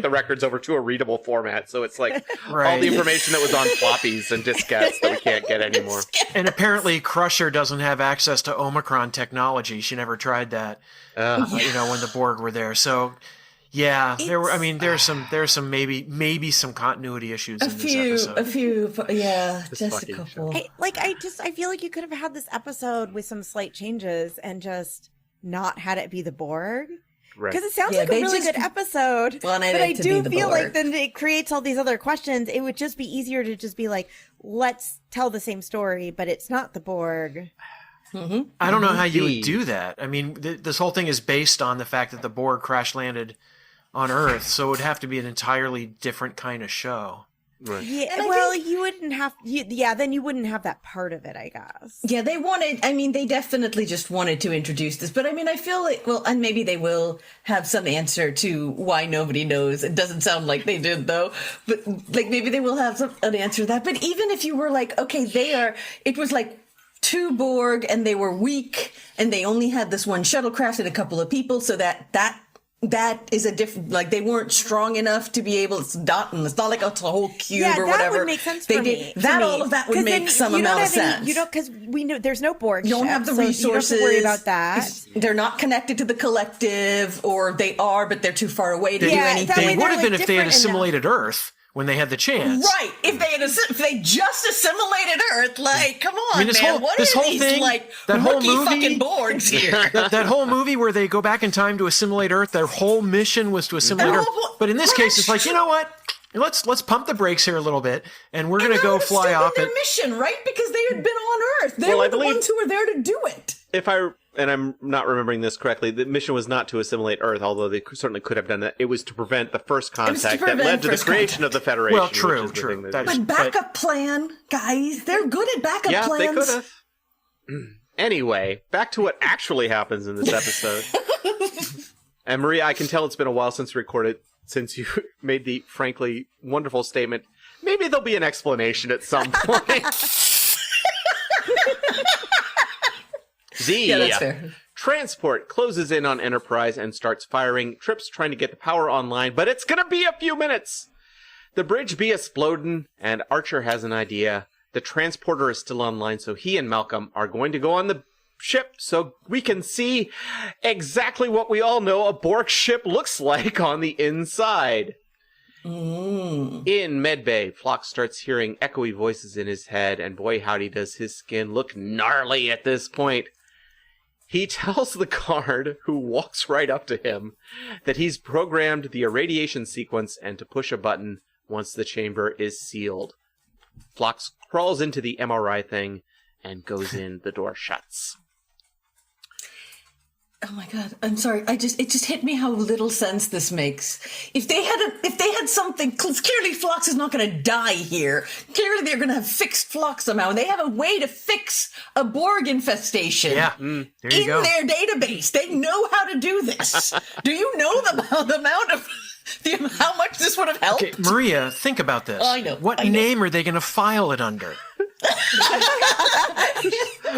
the records over to a readable format. So it's like all the information that was on floppies and diskettes that we can't get anymore. And apparently, Crusher doesn't have access to Omicron technology. She never tried that. When the Borg were there. So. Yeah, there's some maybe some continuity issues in this episode. A few, yeah, This just a fucking couple. show. I feel like you could have had this episode with some slight changes and just not had it be the Borg. Right. Because it sounds like a really good episode, but I do feel like then it creates all these other questions. It would just be easier to just be like, let's tell the same story, but it's not the Borg. Mm-hmm. I don't know how you would do that. I mean, this whole thing is based on the fact that the Borg crash landed on Earth, so it would have to be an entirely different kind of show. Right. Yeah, And I well, think- you wouldn't have. Then you wouldn't have that part of it, I guess. Yeah, they definitely just wanted to introduce this. But I mean, I feel like, well, and maybe they will have some answer to why nobody knows. It doesn't sound like they did, though. But, like, maybe they will have an answer to that. But even if you were like, okay, it was like 2 Borg and they were weak and they only had this one shuttlecraft and a couple of people, so that is a different, like, they weren't strong enough to be able, it's not like it's a whole cube or whatever. That would make sense they for did, me. That, all of that would make some amount of sense. You don't, because we know there's no Borg. You don't have the resources. You don't have to worry about that. They're not connected to the collective, or they are, but they're too far away to do Yeah, anything. that way They would they're, have like, been if they had different assimilated Earth when they had the chance. Right. If they just assimilated Earth, like, come on, I mean, this man. whole- What this are whole these, thing, like, that whole rookie movie- fucking Borgs here? That whole movie where they go back in time to assimilate Earth, their whole mission was to assimilate Earth. But in this case, it's like, you know what? Let's pump the brakes here a little bit, and we're going to go fly off their it. mission, right? Because they had been on Earth. They Well, I were the believe- ones who were there to do it. And I'm not remembering this correctly, the mission was not to assimilate Earth, although they certainly could have done that. It was to prevent the first contact that prevent led to the first creation of the Federation. Well, which true, is the true. thing that- That is- But backup plan, guys. They're good at backup yeah, plans. they could have. Anyway, back to what actually happens in this episode. And Maria, I can tell it's been a while since we recorded, since you made the frankly wonderful statement. Maybe there'll be an explanation at some point. Yeah, that's fair. Transport closes in on Enterprise and starts firing. Trip's trying to get the power online, but it's gonna be a few minutes. The bridge be exploding, and Archer has an idea. The transporter is still online, so he and Malcolm are going to go on the ship so we can see exactly what we all know a Borg ship looks like on the inside. In medbay, Phlox starts hearing echoey voices in his head, and boy howdy does his skin look gnarly at this point. He tells the guard, who walks right up to him, that he's programmed the irradiation sequence and to push a button once the chamber is sealed. Phlox crawls into the MRI thing and goes in, the door shuts. Oh my god, I'm sorry. It just hit me how little sense this makes. If they had something, clearly Phlox is not going to die here. Clearly they're going to have fixed Phlox somehow, and they have a way to fix a Borg infestation. Yeah, there you in go. their database. They know how to do this. Do you know the amount of how much this would have helped? Okay, Maria, think about this. I know. What name are they going to file it under?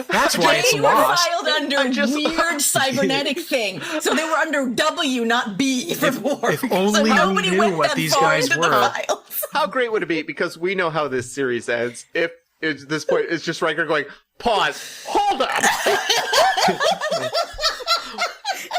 That's why it's They were lost. filed under weird cybernetic thing, so they were under W, not B for Borg. if only so we nobody knew went what that these far guys into the were. files. How great would it be? Because we know how this series ends. If at this point it's just Riker going, pause, hold up.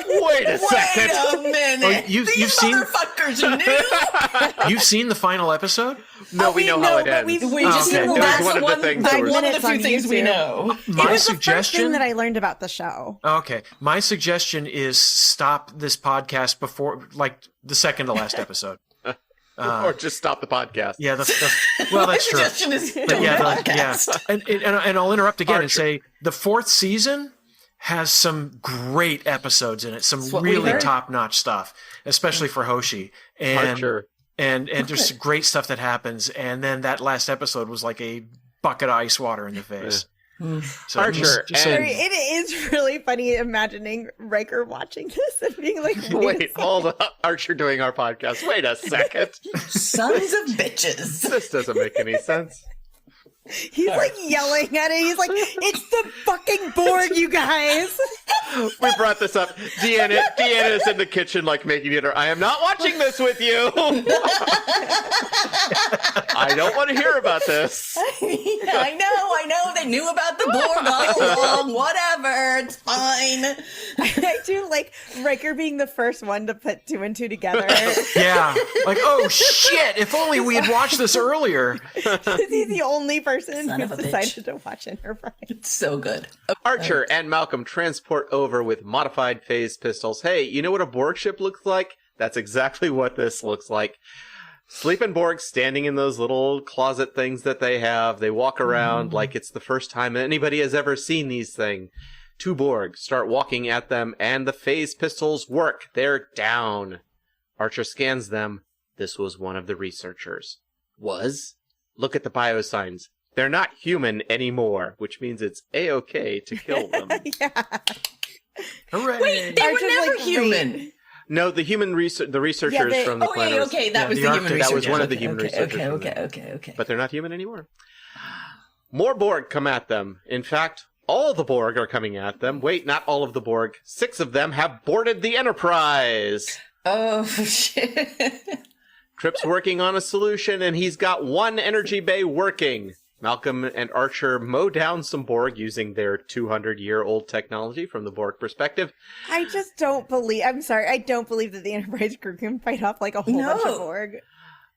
Wait a second. Wait a minute. Oh, you've These seen- motherfuckers knew. You've seen the final episode? No, we know how it but ends. We just Okay. know It was that's one of the one, things that's that was- one of the Minutes on few things we YouTube. know. My It was the first suggestion. thing that I learned about the show. Okay, my suggestion is stop this podcast before, like, the second to last episode. Or just stop the podcast. Yeah, well, that's true. Suggestion is But don't yeah, podcast. and I'll interrupt again and Archer. say the fourth season has some great episodes in it, some what we really heard. top-notch stuff, especially for Hoshi. And Archer. and there's great stuff that happens, and then that last episode was like a bucket of ice water in the face. So Archer, just so and- you- It is really funny imagining Riker watching this and being like, Wait, hold up. Archer doing our podcast. Wait a second. Sons of bitches. This doesn't make any sense. He's like yelling at it. He's like, it's the fucking Borg, you guys. We brought this up. Deanna is in the kitchen, like, making dinner. I am not watching this with you. I don't want to hear about this. I know. They knew about the Borg all along. Whatever. It's fine. I do like Riker being the first one to put 2 and 2 together. yeah, like, oh shit! If only we had watched this earlier. He's the only person Son who's of a decided to watch Enterprise. It's so good. Archer and Malcolm transport over with modified phase pistols. Hey, you know what a Borg ship looks like? That's exactly what this looks like. Sleeping Borg standing in those little closet things that they have. They walk around like it's the first time anybody has ever seen these things. 2 Borg start walking at them, and the phase pistols work. They're down. Archer scans them. This was one of the researchers. was, look at the biosigns. They're not human anymore, which means it's A-okay to kill them. Yeah. Hooray! Wait, they were Archer's never like, human. No, the researchers they- from the planet. Okay, that was the the Arctic. human That was researchers. one of the Okay, human okay, researchers from Okay. But they're not human anymore. More Borg come at them. In fact, all the Borg are coming at them. Wait, not all of the Borg. 6 of them have boarded the Enterprise. Oh, shit. Trip's working on a solution, and he's got one energy bay working. Malcolm and Archer mow down some Borg using their 200-year-old technology from the Borg perspective. I just don't believe. I'm sorry. I don't believe that the Enterprise crew can fight off like a whole bunch of Borg.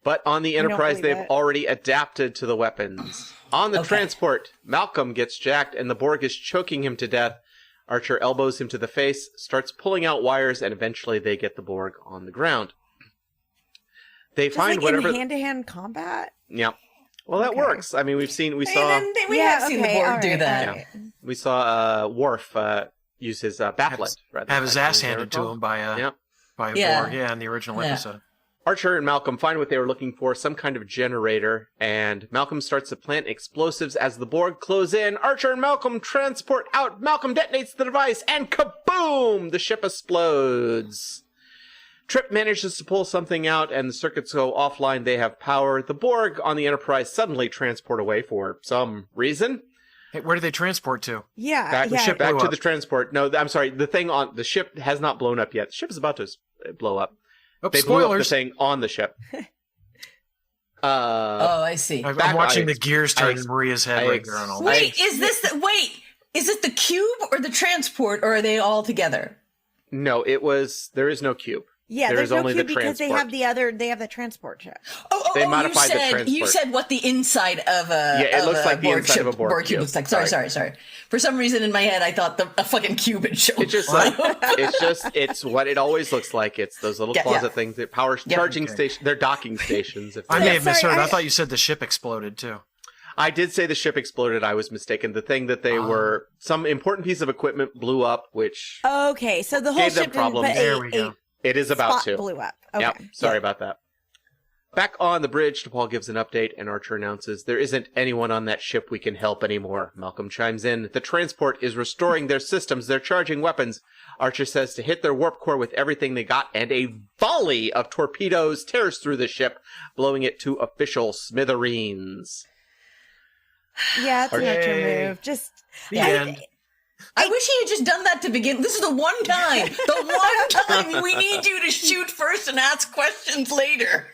But on the Enterprise, believe they've it. already adapted to the weapons. On the transport, Malcolm gets jacked, and the Borg is choking him to death. Archer elbows him to the face, starts pulling out wires, and eventually they get the Borg on the ground. They Just find like whatever. in hand-to-hand combat. Yeah. Well, that Okay. works. I mean, we saw We have seen the Borg do that. alright. we saw Worf use his backlit. Have his ass handed to him by a Yeah. Borg, in the original Yeah. episode. Archer and Malcolm find what they were looking for, some kind of generator, and Malcolm starts to plant explosives as the Borg close in. Archer and Malcolm transport out. Malcolm detonates the device, and kaboom! The ship explodes. Trip manages to pull something out, and the circuits go offline. They have power. The Borg on the Enterprise suddenly transport away for some reason. Hey, where do they transport to? Yeah, Back yeah. back blew to up. the transport. No, I'm sorry. The thing on the ship has not blown up yet. The ship is about to blow up. Oh, They blew up the spoilers! thing on the ship. Oh, I see. I'm back- watching I- the gears turn in Maria's head I- right there on all that. Wait, is it the cube or the transport, or are they all together? No, there is no cube. Yeah, There there's is no only cube the because they transport. have the transport ship. They modified the transport. You said what the inside of a Yeah, it looks like the Borg inside ship, of a Borg cube cube. looks like. Sorry. For some reason in my head, I thought a fucking cube had shown. It's just like it's what it always looks like. It's those little Yeah, closet yeah. things that power charging station. They're docking stations. If I they- may have misheard. Sorry, I thought you said the ship exploded too. I did say the ship exploded. I was mistaken. The thing that they were some important piece of equipment blew up, which Okay, so the whole Gave them ship didn't, problems. but There we go. it is about spot to. blew up. Okay. Yep. Sorry about that. Back on the bridge, DePaul gives an update, and Archer announces, "There isn't anyone on that ship we can help anymore." Malcolm chimes in, "The transport is restoring their systems. They're charging weapons." Archer says to hit their warp core with everything they got, and a volley of torpedoes tears through the ship, blowing it to official smithereens. Yeah, it's an Okay. Archer move. Just The end. I wish he had just done that to begin. This is the one time we need you to shoot first and ask questions later.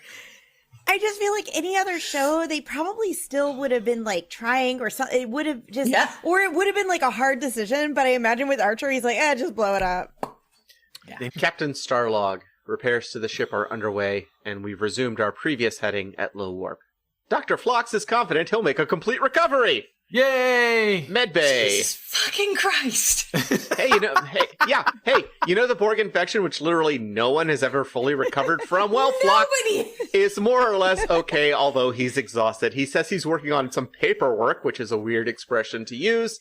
I just feel like any other show, they probably still would have been like trying or something. It would have just, or it would have been like a hard decision. But I imagine with Archer, he's like, just blow it up. Captain Starlog repairs to the ship are underway, and we've resumed our previous heading at low warp. Dr. Phlox is confident he'll make a complete recovery. Yay! Medbay. Jesus fucking Christ. Hey, you know the Borg infection, which literally no one has ever fully recovered from? Well, Phlox Nobody. is more or less okay, although he's exhausted. He says he's working on some paperwork, which is a weird expression to use.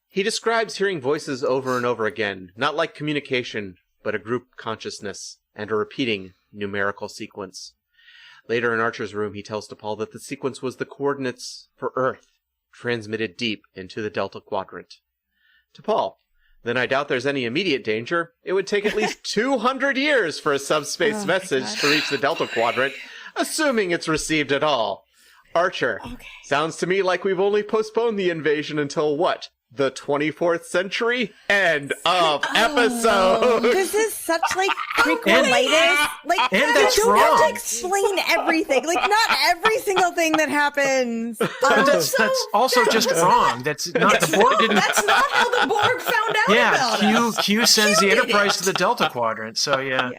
He describes hearing voices over and over again, not like communication, but a group consciousness, and a repeating numerical sequence. Later in Archer's room, he tells DePaul that the sequence was the coordinates for Earth, transmitted deep into the Delta Quadrant. DePaul, then I doubt there's any immediate danger. It would take at least 200 years for a subspace message to reach the Delta Quadrant, assuming it's received at all. Archer, sounds to me like we've only postponed the invasion until what? The 24th century? End of episode! This is such like prequelitis. Like, And you that's don't have wrong. to explain everything. Like, not every single thing that happens. That's also just wrong. That's not the Borg didn't. That's not how the Borg found out about us. Q sends the Q did Enterprise it. to the Delta Quadrant. So yeah.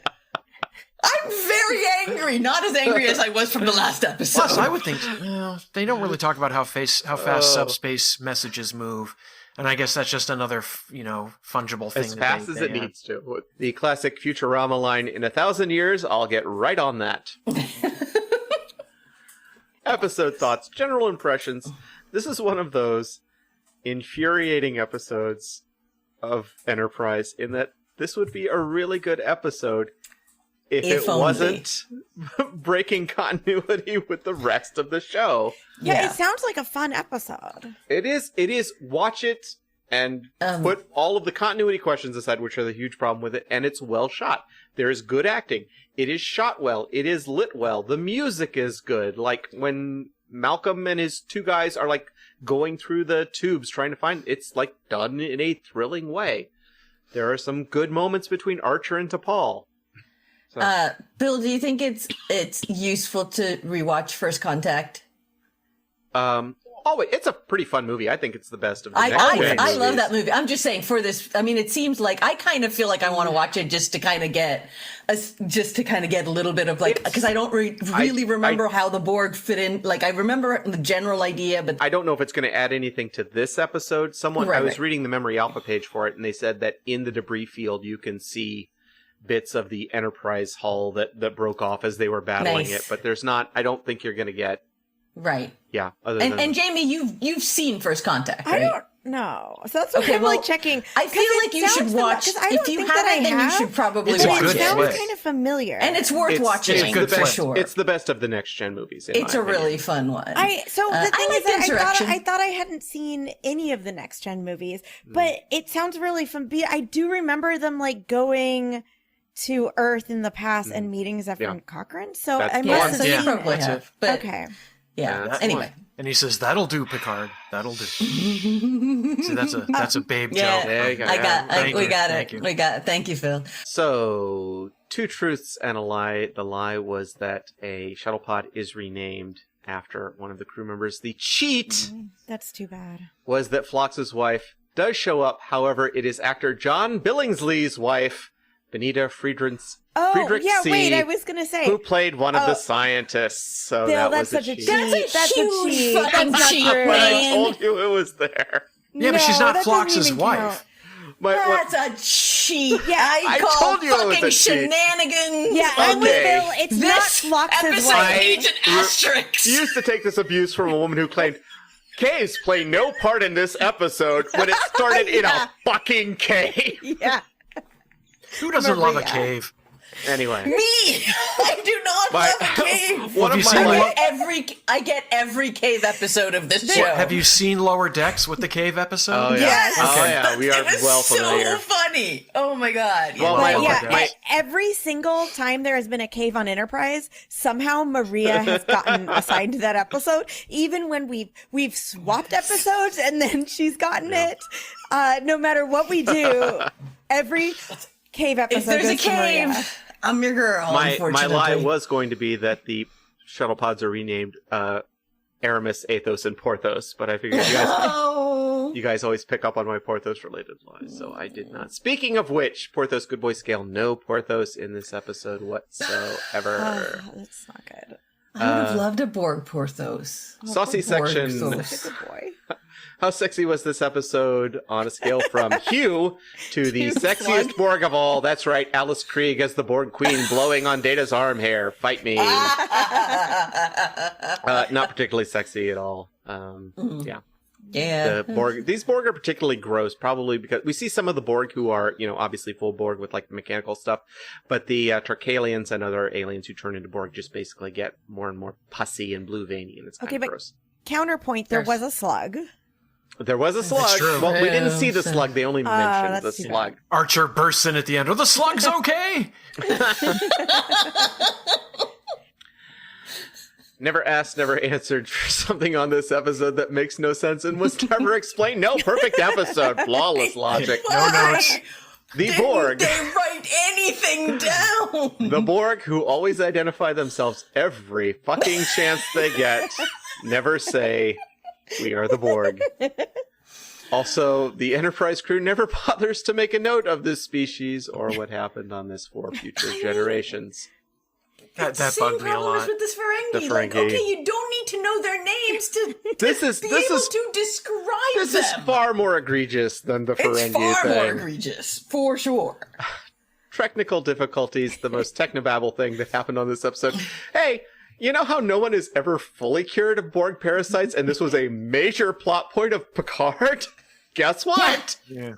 I'm very angry. Not as angry as I was from the last episode. Plus, I would think they don't really talk about how fast subspace messages move, and I guess that's just another fungible thing. As fast as it needs to. The classic Futurama line, in 1,000 years, I'll get right on that. Episode thoughts, general impressions. This is one of those infuriating episodes of Enterprise in that this would be a really good episode, if it only. wasn't breaking continuity with the rest of the show. Yeah, it sounds like a fun episode. It is. Watch it and put all of the continuity questions aside, which are the huge problem with it, and it's well shot. There is good acting. It is shot well. It is lit well. The music is good. Like, when Malcolm and his two guys are, like, going through the tubes trying to find... It's, like, done in a thrilling way. There are some good moments between Archer and T'Pol. So. Bill, do you think it's useful to rewatch First Contact? It's a pretty fun movie. I think it's the best of the next gen I movies. love that movie. I'm just saying, for this, I mean, it seems like I kind of feel like I want to watch it just to kind of get a little bit of, like, because I don't really remember how the Borg fit in. Like, I remember the general idea, but I don't know if it's going to add anything to this episode. I was reading the Memory Alpha page for it, and they said that in the debris field you can see bits of the Enterprise hull that broke off as they were battling it, but there's not. I don't think you're going to get. Right. Yeah. And Jamie, you've seen First Contact, right? I don't know. So that's what I'm like checking. I feel like you should watch. If you haven't, then you should probably watch it. It sounds kind of familiar, and it's worth watching for sure. It's the best of the next gen movies. It's a really fun one. The thing is that I thought I hadn't seen any of the next gen movies, but it sounds really fun. I do remember them like going to Earth in the past and meeting Zephyr Cochrane. So I must have seen probably have. But okay. Yeah. Anyway. And he says, "That'll do, Picard. That'll do." See, that's a babe joke. There you go. We got it. Thank you, Phil. So, 2 truths and a lie. The lie was that a shuttle pod is renamed after one of the crew members. The cheat that's too bad. Was that Phlox's wife does show up. However, it is actor John Billingsley's wife, Benita Friedrich C. Wait, I was gonna say who played one of the scientists. So Bill, that's such a cheat. That's a huge fucking cheat, But I man. told you it was there. Yeah, but she's not Phlox's wife. That's a cheat. Yeah, I call told you it was fucking a cheat. shenanigans. Yeah, I'm with Bill. It's not This Phlox's episode wife. needs an asterisk. Used to take this abuse from a woman who claimed caves play no part in this episode when it started in a fucking cave. Yeah. Who doesn't love a cave? Anyway. Me! I do not love a cave. One of my I get every cave episode of this show. Have you seen Lower Decks with the cave episode? Oh, yeah. Yes. Oh, yeah. We are well familiar. So funny. Oh my god. Well, every single time there has been a cave on Enterprise, somehow Maria has gotten assigned to that episode. Even when we've swapped episodes and then she's gotten it. No matter what we do, every cave episode. If there's a cave, I'm your girl. My unfortunately. lie was going to be that the shuttle pods are renamed Aramis, Athos, and Porthos, but I figured you guys always pick up on my Porthos-related lies, so I did not. Speaking of which, Porthos Good Boy Scale, no Porthos in this episode whatsoever. That's not good. I would have loved a Borg Porthos. Saucy section. Such a good boy. How sexy was this episode on a scale from Hugh to the sexiest Borg of all? That's right, Alice Krieg as the Borg Queen blowing on Data's arm hair. Fight me. Not particularly sexy at all. Yeah. Yeah. These Borg are particularly gross, probably because we see some of the Borg who are, obviously full Borg with like mechanical stuff, but the Tarkalians and other aliens who turn into Borg just basically get more and more pussy and blue veiny, and it's kind of gross. Counterpoint, there was a slug. There was a slug. That's true. Well, we didn't see the slug. They only mentioned the slug. Archer bursts in at the end. Oh, the slug's okay. Never asked, never answered for something on this episode that makes no sense and was never explained. No, perfect episode. Flawless logic. No notes. The Borg. They write anything down. The Borg, who always identify themselves every fucking chance they get, never say, "We are the Borg." Also, the Enterprise crew never bothers to make a note of this species or what happened on this for future generations. That bugged me a lot. With this Ferengi. The Ferengi. Like, okay, you don't need to know their names to be able to describe This them. is far more egregious than the Ferengi It's far thing. more egregious, for sure. Technical difficulties, the most technobabble thing that happened on this episode. Hey, you know how no one is ever fully cured of Borg parasites, and this was a major plot point of Picard? Guess what? Yeah.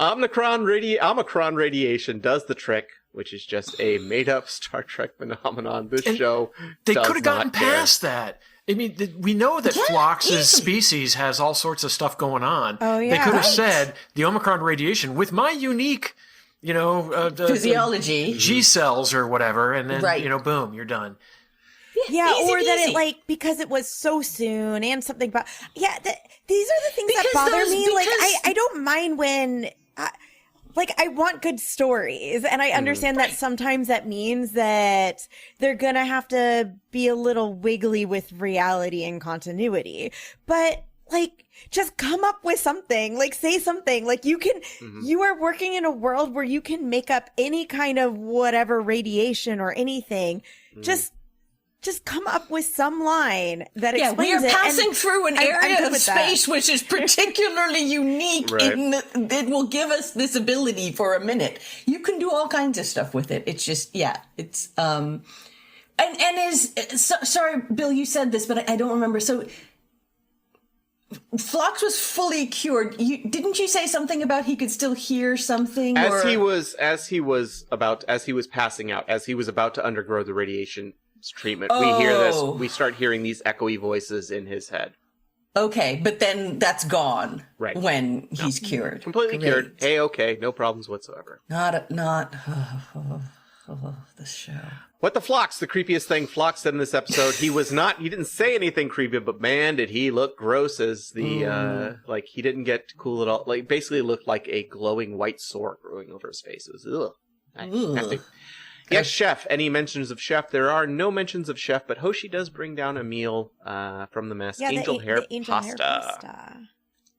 Omicron radiation does the trick. which is just a made-up Star Trek phenomenon. This And show They does could have gotten not care. past that. I mean, we know that Phlox's species has all sorts of stuff going on. Oh, They yeah. could have said the Omicron radiation with my unique, the Physiology. G cells or whatever, and then, Right. boom, you're done. Yeah, Easy or that peasy. it because it was so soon and something about these are the things that Because bother those- me. because- I don't mind when I want good stories, and I understand that sometimes that means that they're gonna have to be a little wiggly with reality and continuity, but just come up with something, say something. You are working in a world where you can make up any kind of whatever radiation or anything. Just come up with some line that Yeah, we are explains it. passing and through an I'm area good of with that. space which is particularly unique. Right. It will give us this ability for a minute. You can do all kinds of stuff with it. It's just, it's sorry, Bill, you said this, but I don't remember. So Phlox was fully cured. Didn't you say something about he could still hear something? As he was passing out, as he was about to undergo the radiation treatment, we hear this. Oh. We start hearing these echoey voices in his head. Okay, but then that's gone. Right. When he's cured. Completely Great. cured. Okay, no problems whatsoever. This show. What the Phlox? The creepiest thing Phlox said in this episode. He didn't say anything creepy, but man, did he look gross as the, he didn't get cool at all. Basically looked like a glowing white sore growing over his face. It was, nasty. Yes, Chef. Any mentions of Chef? There are no mentions of Chef, but Hoshi does bring down a meal from the mess. Angel hair pasta.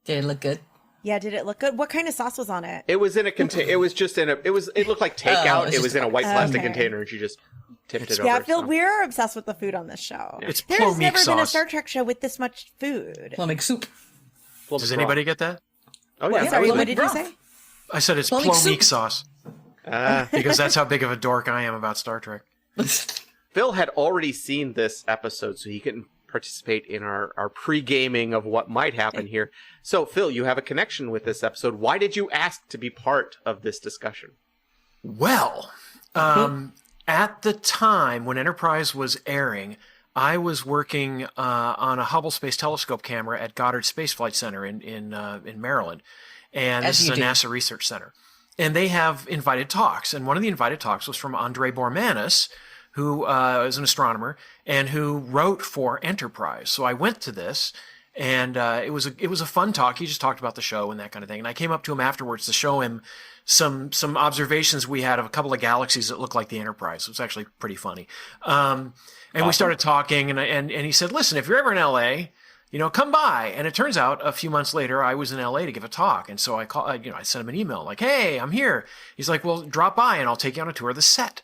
Did it look good? Yeah, did it look good? What kind of sauce was on it? It was in a container. It was just in a. It looked like takeout. it's It was just in a white plastic okay. container, and she just tipped it over. Yeah, Phil, so. we're obsessed with the food on this show. It's There's Plait never been a sauce. Star Trek show with this much food. Plumig soup. Does anybody get that? Oh yeah, Sorry, that was what it. did you say? I said it's Plumig Plait soup. sauce because that's how big of a dork I am about Star Trek. Phil had already seen this episode, so he couldn't participate in our pre-gaming of what might happen here. So, Phil, you have a connection with this episode. Why did you ask to be part of this discussion? Well, at the time when Enterprise was airing, I was working on a Hubble Space Telescope camera at Goddard Space Flight Center in Maryland, and this is a NASA research center. And they have invited talks, and one of the invited talks was from Andrei Bormanis, who is an astronomer and who wrote for Enterprise. So I went to this, and it was a fun talk. He just talked about the show and that kind of thing. And I came up to him afterwards to show him some observations we had of a couple of galaxies that looked like the Enterprise. It was actually pretty funny. And we started talking, and he said, "Listen, if you're ever in LA, come by." And it turns out a few months later, I was in LA to give a talk. And so I sent him an email like, "Hey, I'm here." He's like, "Well, drop by and I'll take you on a tour of the set."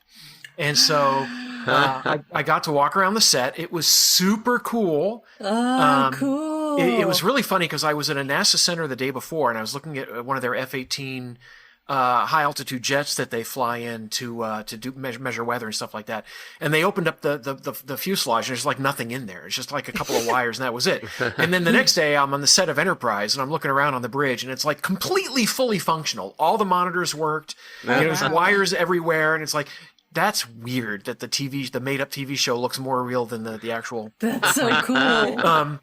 And so I got to walk around the set. It was super cool. Cool. It was really funny because I was at a NASA center the day before, and I was looking at one of their F-18 high altitude jets that they fly in to measure weather and stuff like that. And they opened up the fuselage, and there's like nothing in there. It's just like a couple of wires, and that was it. And then the next day, I'm on the set of Enterprise, and I'm looking around on the bridge, and it's like completely fully functional. All the monitors worked. There's wires everywhere, and it's like, that's weird that the made-up TV show looks more real than the actual. That's so cool.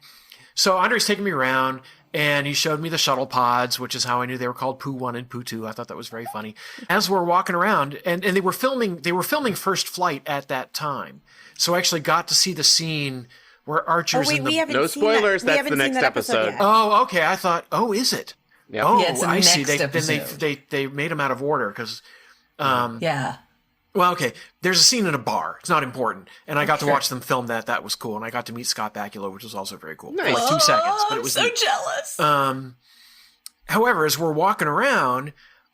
So Andre's taking me around, and he showed me the shuttle pods, which is how I knew they were called Pooh 1 and Pooh 2. I thought that was very funny. As we're walking around, and they were filming First Flight at that time. So I actually got to see the scene where Archer's in the... we haven't No seen spoilers, that. We that's haven't the seen next that episode episode. yet. Oh, okay. I thought, is it? Yep. Oh, Yeah, it's in the I see. next episode. They made them out of order because... Yeah. Well, okay. There's a scene in a bar. It's not important. And I got to watch them film that. That was cool. And I got to meet Scott Bakula, which was also very cool. Nice. For like 2 seconds, but it was I'm so neat. jealous. However, as we're walking around,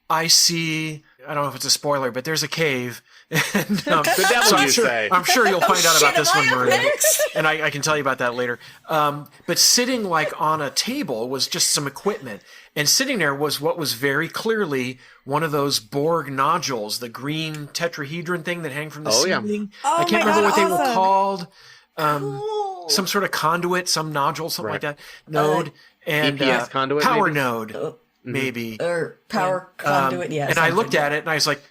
I see, I don't know if it's a spoiler, but there's a cave. And, The devil, you say. I'm sure you'll find out about shit, this am one, I up Maria. next? And I can tell you about that later. But sitting like on a table was just some equipment. And sitting there was what was very clearly one of those Borg nodules, the green tetrahedron thing that hang from the Oh, yeah. ceiling. Oh I can't my remember God, what they were awesome. called. Some sort of conduit, some nodule, something like that. Node. And EPS conduit, power maybe? node, maybe. Or power conduit, yes. And I looked at it and I was like,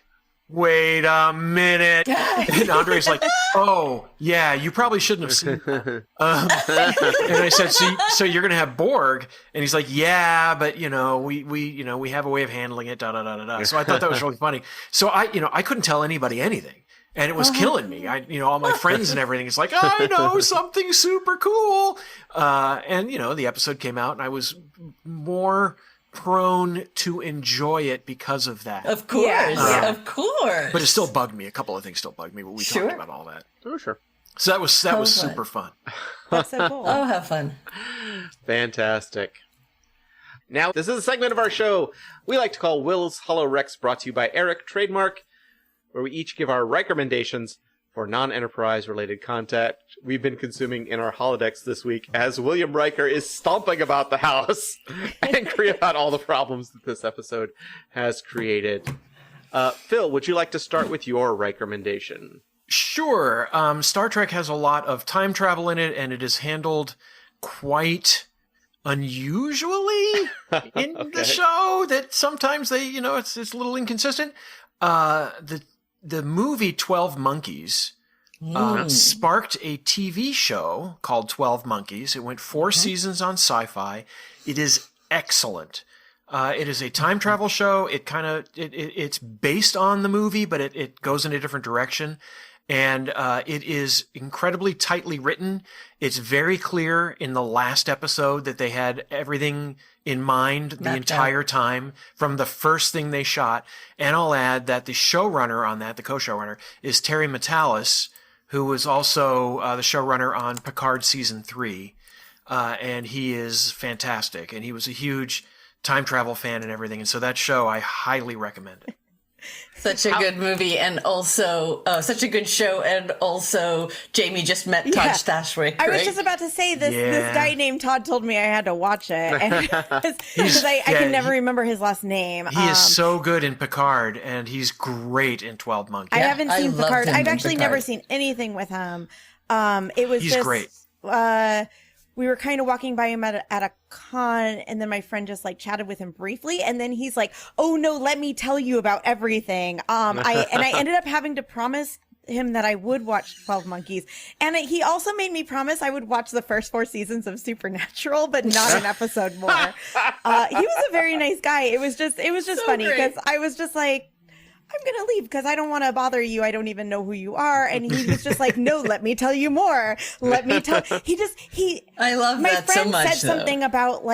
wait a minute. And Andre's like, oh, yeah, you probably shouldn't have seen that. And I said, so you're going to have Borg? And he's like, yeah, but, we have a way of handling it, da-da-da-da-da. So I thought that was really funny. So I couldn't tell anybody anything. And it was killing me. All my friends and everything. It's like, I know something super cool. And the episode came out and I was more prone to enjoy it because of that. Of course. Of course. But it still bugged me. A couple of things still bugged me, but we talked about all that. Oh, sure. So that was super fun. That's so cool. Oh, have fun. Fantastic. Now, this is a segment of our show we like to call Will's Hollow Rex, brought to you by Eric, trademark, where we each give our recommendations for non-Enterprise related content we've been consuming in our holodecks this week, as William Riker is stomping about the house angry about all the problems that this episode has created. Phil, would you like to start with your recommendation? Sure. Star Trek has a lot of time travel in it, and it is handled quite unusually in the show, that sometimes they, it's a little inconsistent. The movie 12 Monkeys sparked a TV show called 12 Monkeys. It went 4 seasons on Sci-Fi. It is excellent. It is a time travel show. It's based on the movie, but it goes in a different direction. And it is incredibly tightly written. It's very clear in the last episode that they had everything in mind the entire time from the first thing they shot. And I'll add that the showrunner on that, the co-showrunner, is Terry Matalas, who was also the showrunner on Picard Season 3. And he is fantastic. And he was a huge time travel fan and everything. And so that show, I highly recommend it. Such a good movie, and also such a good show, and also Jamie just met Todd Stashwick. I was just about to say this guy named Todd told me I had to watch it because I can never remember his last name. He is so good in Picard, and he's great in 12 Monkeys. I haven't seen Picard. I've actually never seen anything with him. He's great. We were kind of walking by him at a con, and then my friend just chatted with him briefly, and then he's like, "Oh no, let me tell you about everything." I ended up having to promise him that I would watch 12 Monkeys, and he also made me promise I would watch the first 4 seasons of Supernatural, but not an episode more. He was a very nice guy. It was just so funny because I was just like, I'm going to leave because I don't want to bother you. I don't even know who you are. And he was just like, no, let me tell you more. Let me tell. I love that so much. My friend said something about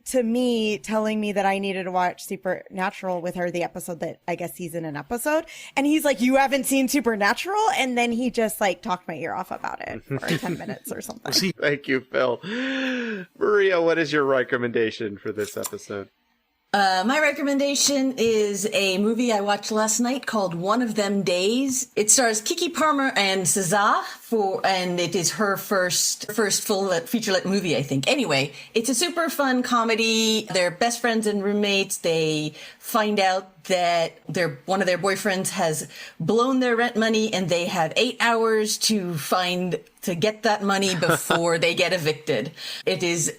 to me, telling me that I needed to watch Supernatural with her, the episode that I guess he's in an episode. And he's like, you haven't seen Supernatural? And then he just talked my ear off about it for 10 minutes or something. Thank you, Phil. Maria, what is your recommendation for this episode? My recommendation is a movie I watched last night called One of Them Days. It stars Kiki Palmer and SZA, and it is her first full feature-length movie, I think. Anyway, it's a super fun comedy. They're best friends and roommates. They find out that one of their boyfriends has blown their rent money, and they have 8 hours to get that money before they get evicted. It's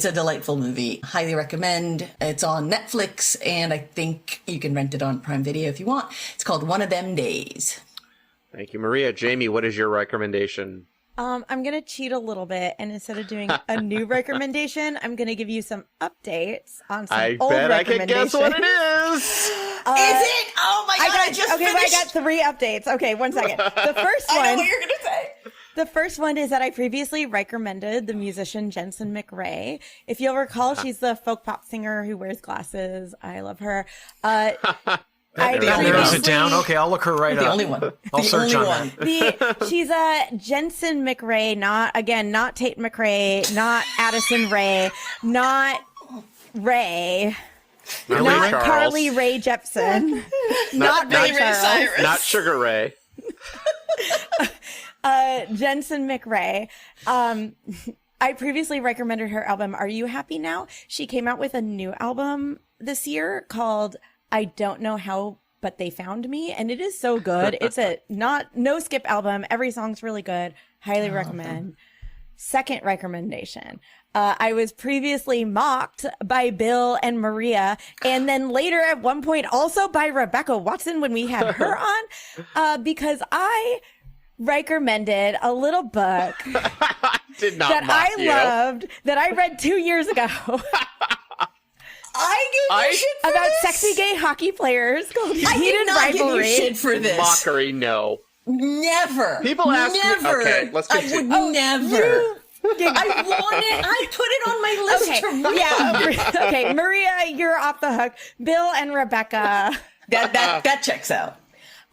a delightful movie. Highly recommend. It's on Netflix, and I think you can rent it on Prime Video if you want. It's called One of Them Days. Thank you, Maria. Jamie, what is your recommendation? I'm going to cheat a little bit, and instead of doing a new recommendation, I'm going to give you some updates on some old recommendations. I bet I can guess what it is! Is it? Oh my God, I just finished. I got 3 updates. Okay, one second. The first one... I know what you're going to say. The first one is that I previously recommended the musician Jensen McRae. If you'll recall, she's the folk pop singer who wears glasses. I love her. Narrows it down. Okay, I'll look her right up. The only one. I'll search on that. She's Jensen McRae, not Tate McRae, not Addison Rae, not Ray. Not Carly Rae Jepsen. not Ray Cyrus. Not Sugar Ray. Jensen McRae. I previously recommended her album, Are You Happy Now? She came out with a new album this year called I Don't Know How, But They Found Me, and it is so good. It's a no skip album. Every song's really good. Highly recommend. Second recommendation. I was previously mocked by Bill and Maria, and then later at one point also by Rebecca Watson when we had her on, because I recommended a little book Did not that mock I you. loved that I read 2 years ago. I gave you shit for About this? sexy gay hockey players called I Heated did not give you Rivalry. shit for this. Mockery, no. Never. People ask me- never. okay, let's I continue. would never. I want it. I put it on my list Okay, to read. yeah. Okay, Maria, you're off the hook. Bill and Rebecca. That checks out.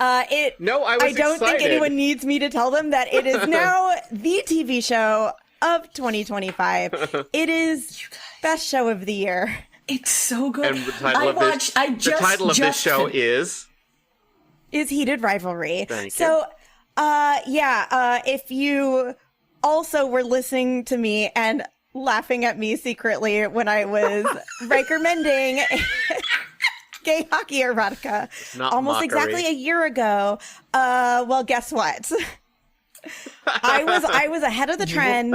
No, I was I don't think excited. anyone needs me to tell them that it is now the TV show of 2025. It is best show of the year. It's so good. And the title of this show is Heated Rivalry. Thank you. So, if you also were listening to me and laughing at me secretly when I was recommending gay hockey erotica not almost mockery. exactly a year ago, well, guess what? I was ahead of the trend,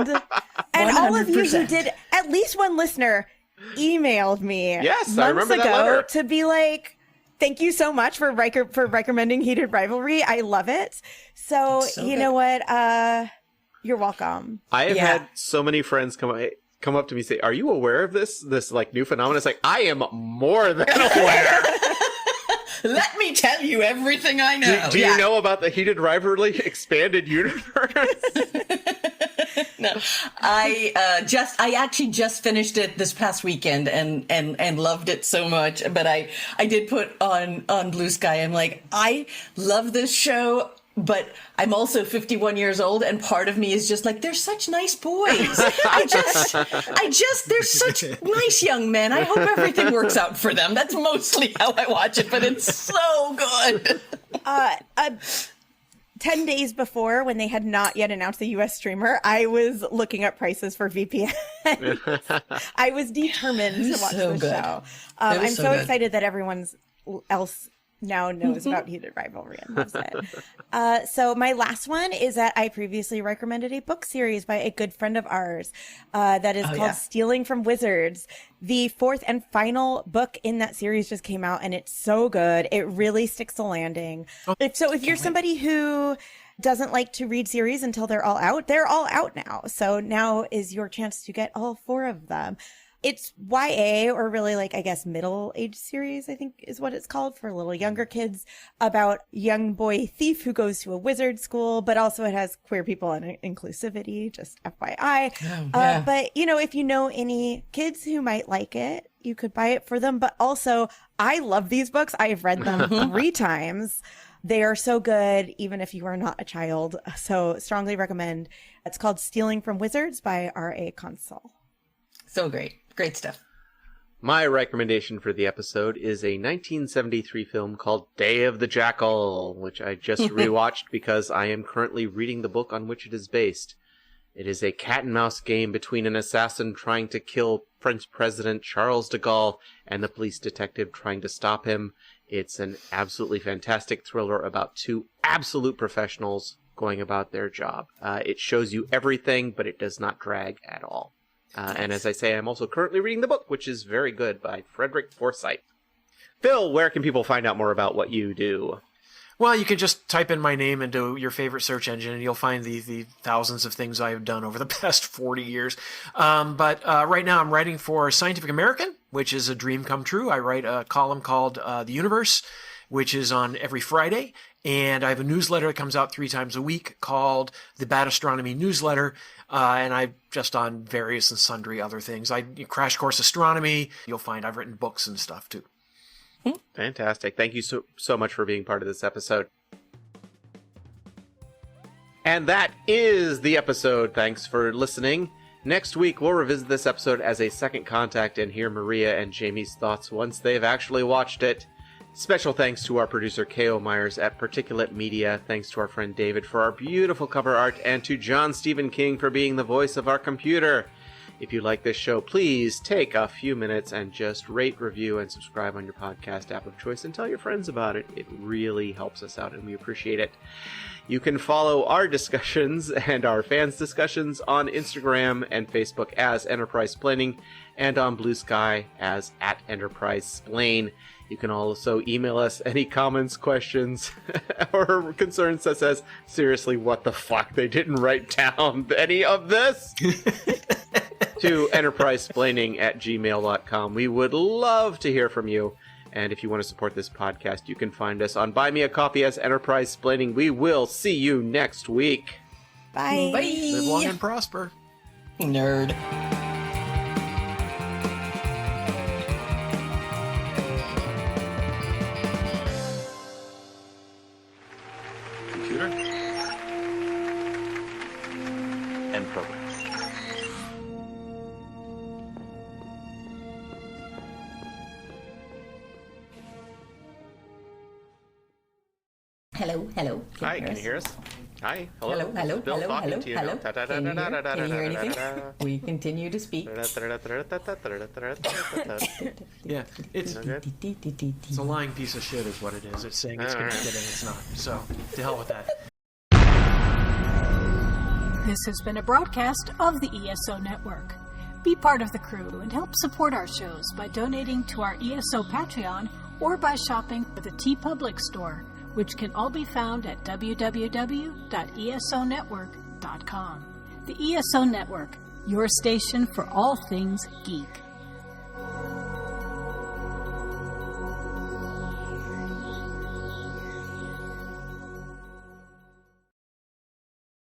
and all of you who 100%. did, at least one listener emailed me Yes, months I remember that ago letter. to be like, thank you so much for recommending Heated Rivalry. I love it. So, you know what? You're welcome. I have had so many friends come up to me and say, "Are you aware of this like new phenomenon?" It's like, I am more than aware. Let me tell you everything I know. Do you know about the Heated Rivalry expanded universe? No, I actually just finished it this past weekend and loved it so much. But I did put on Blue Sky. I'm like, I love this show, but I'm also 51 years old, and part of me is just like, they're such nice boys. They're such nice young men. I hope everything works out for them. That's mostly how I watch it, but it's so good. 10 days before, when they had not yet announced the US streamer, I was looking up prices for VPN. I was determined to watch so the good. show. It was I'm so so good. excited that everyone else now knows about Heated Rivalry and loves it. So my last one is that I previously recommended a book series by a good friend of ours that is called Stealing from Wizards. The fourth and final book in that series just came out, and it's so good. It really sticks the landing. If you're somebody who doesn't like to read series until they're all out now. So now is your chance to get all 4 of them. It's YA, or really like, I guess, middle-aged series, I think is what it's called, for little younger kids, about young boy thief who goes to a wizard school, but also it has queer people and inclusivity, just FYI. But, if you know any kids who might like it, you could buy it for them. But also, I love these books. I've read them 3 times. They are so good, even if you are not a child. So strongly recommend. It's called Stealing from Wizards by R.A. Consol. So great. Great stuff. My recommendation for the episode is a 1973 film called Day of the Jackal, which I just rewatched because I am currently reading the book on which it is based. It is a cat and mouse game between an assassin trying to kill French President Charles de Gaulle and the police detective trying to stop him. It's an absolutely fantastic thriller about 2 absolute professionals going about their job. It shows you everything, but it does not drag at all. And as I say, I'm also currently reading the book, which is very good, by Frederick Forsyth. Phil, where can people find out more about what you do? Well, you can just type in my name into your favorite search engine, and you'll find the thousands of things I have done over the past 40 years. But right now I'm writing for Scientific American, which is a dream come true. I write a column called The Universe, which is on every Friday. And I have a newsletter that comes out 3 times a week called the Bad Astronomy Newsletter. And I'm just on various and sundry other things. I crash course astronomy. You'll find I've written books and stuff too. Fantastic. Thank you so much for being part of this episode. And that is the episode. Thanks for listening. Next week, we'll revisit this episode as a second contact and hear Maria and Jamie's thoughts once they've actually watched it. Special thanks to our producer K.O. Myers at Particulate Media. Thanks to our friend David for our beautiful cover art, and to John Stephen King for being the voice of our computer. If you like this show, please take a few minutes and just rate, review, and subscribe on your podcast app of choice and tell your friends about it. It really helps us out and we appreciate it. You can follow our discussions and our fans' discussions on Instagram and Facebook as Enterprise Splaining and on Blue Sky as @EnterpriseSplain. You can also email us any comments, questions, or concerns that says, seriously, what the fuck? They didn't write down any of this? To enterprisesplaining@gmail.com. We would love to hear from you. And if you want to support this podcast, you can find us on Buy Me a Coffee as Enterprise Splaining. We will see you next week. Bye. Bye. Live long and prosper. Nerd. Computer and program. Hello, hello. Hi, can you hear us? Hi, hello. Hello, hello, Bill hello, talking hello, to you hello. now. Can you hear anything? We continue to speak. Yeah, it's a lying piece of shit is what it is. It's saying it's connected and it's not. So, to hell with that. This has been a broadcast of the ESO Network. Be part of the crew and help support our shows by donating to our ESO Patreon or by shopping at the TeePublic store, which can all be found at www.esonetwork.com. The ESO Network, your station for all things geek.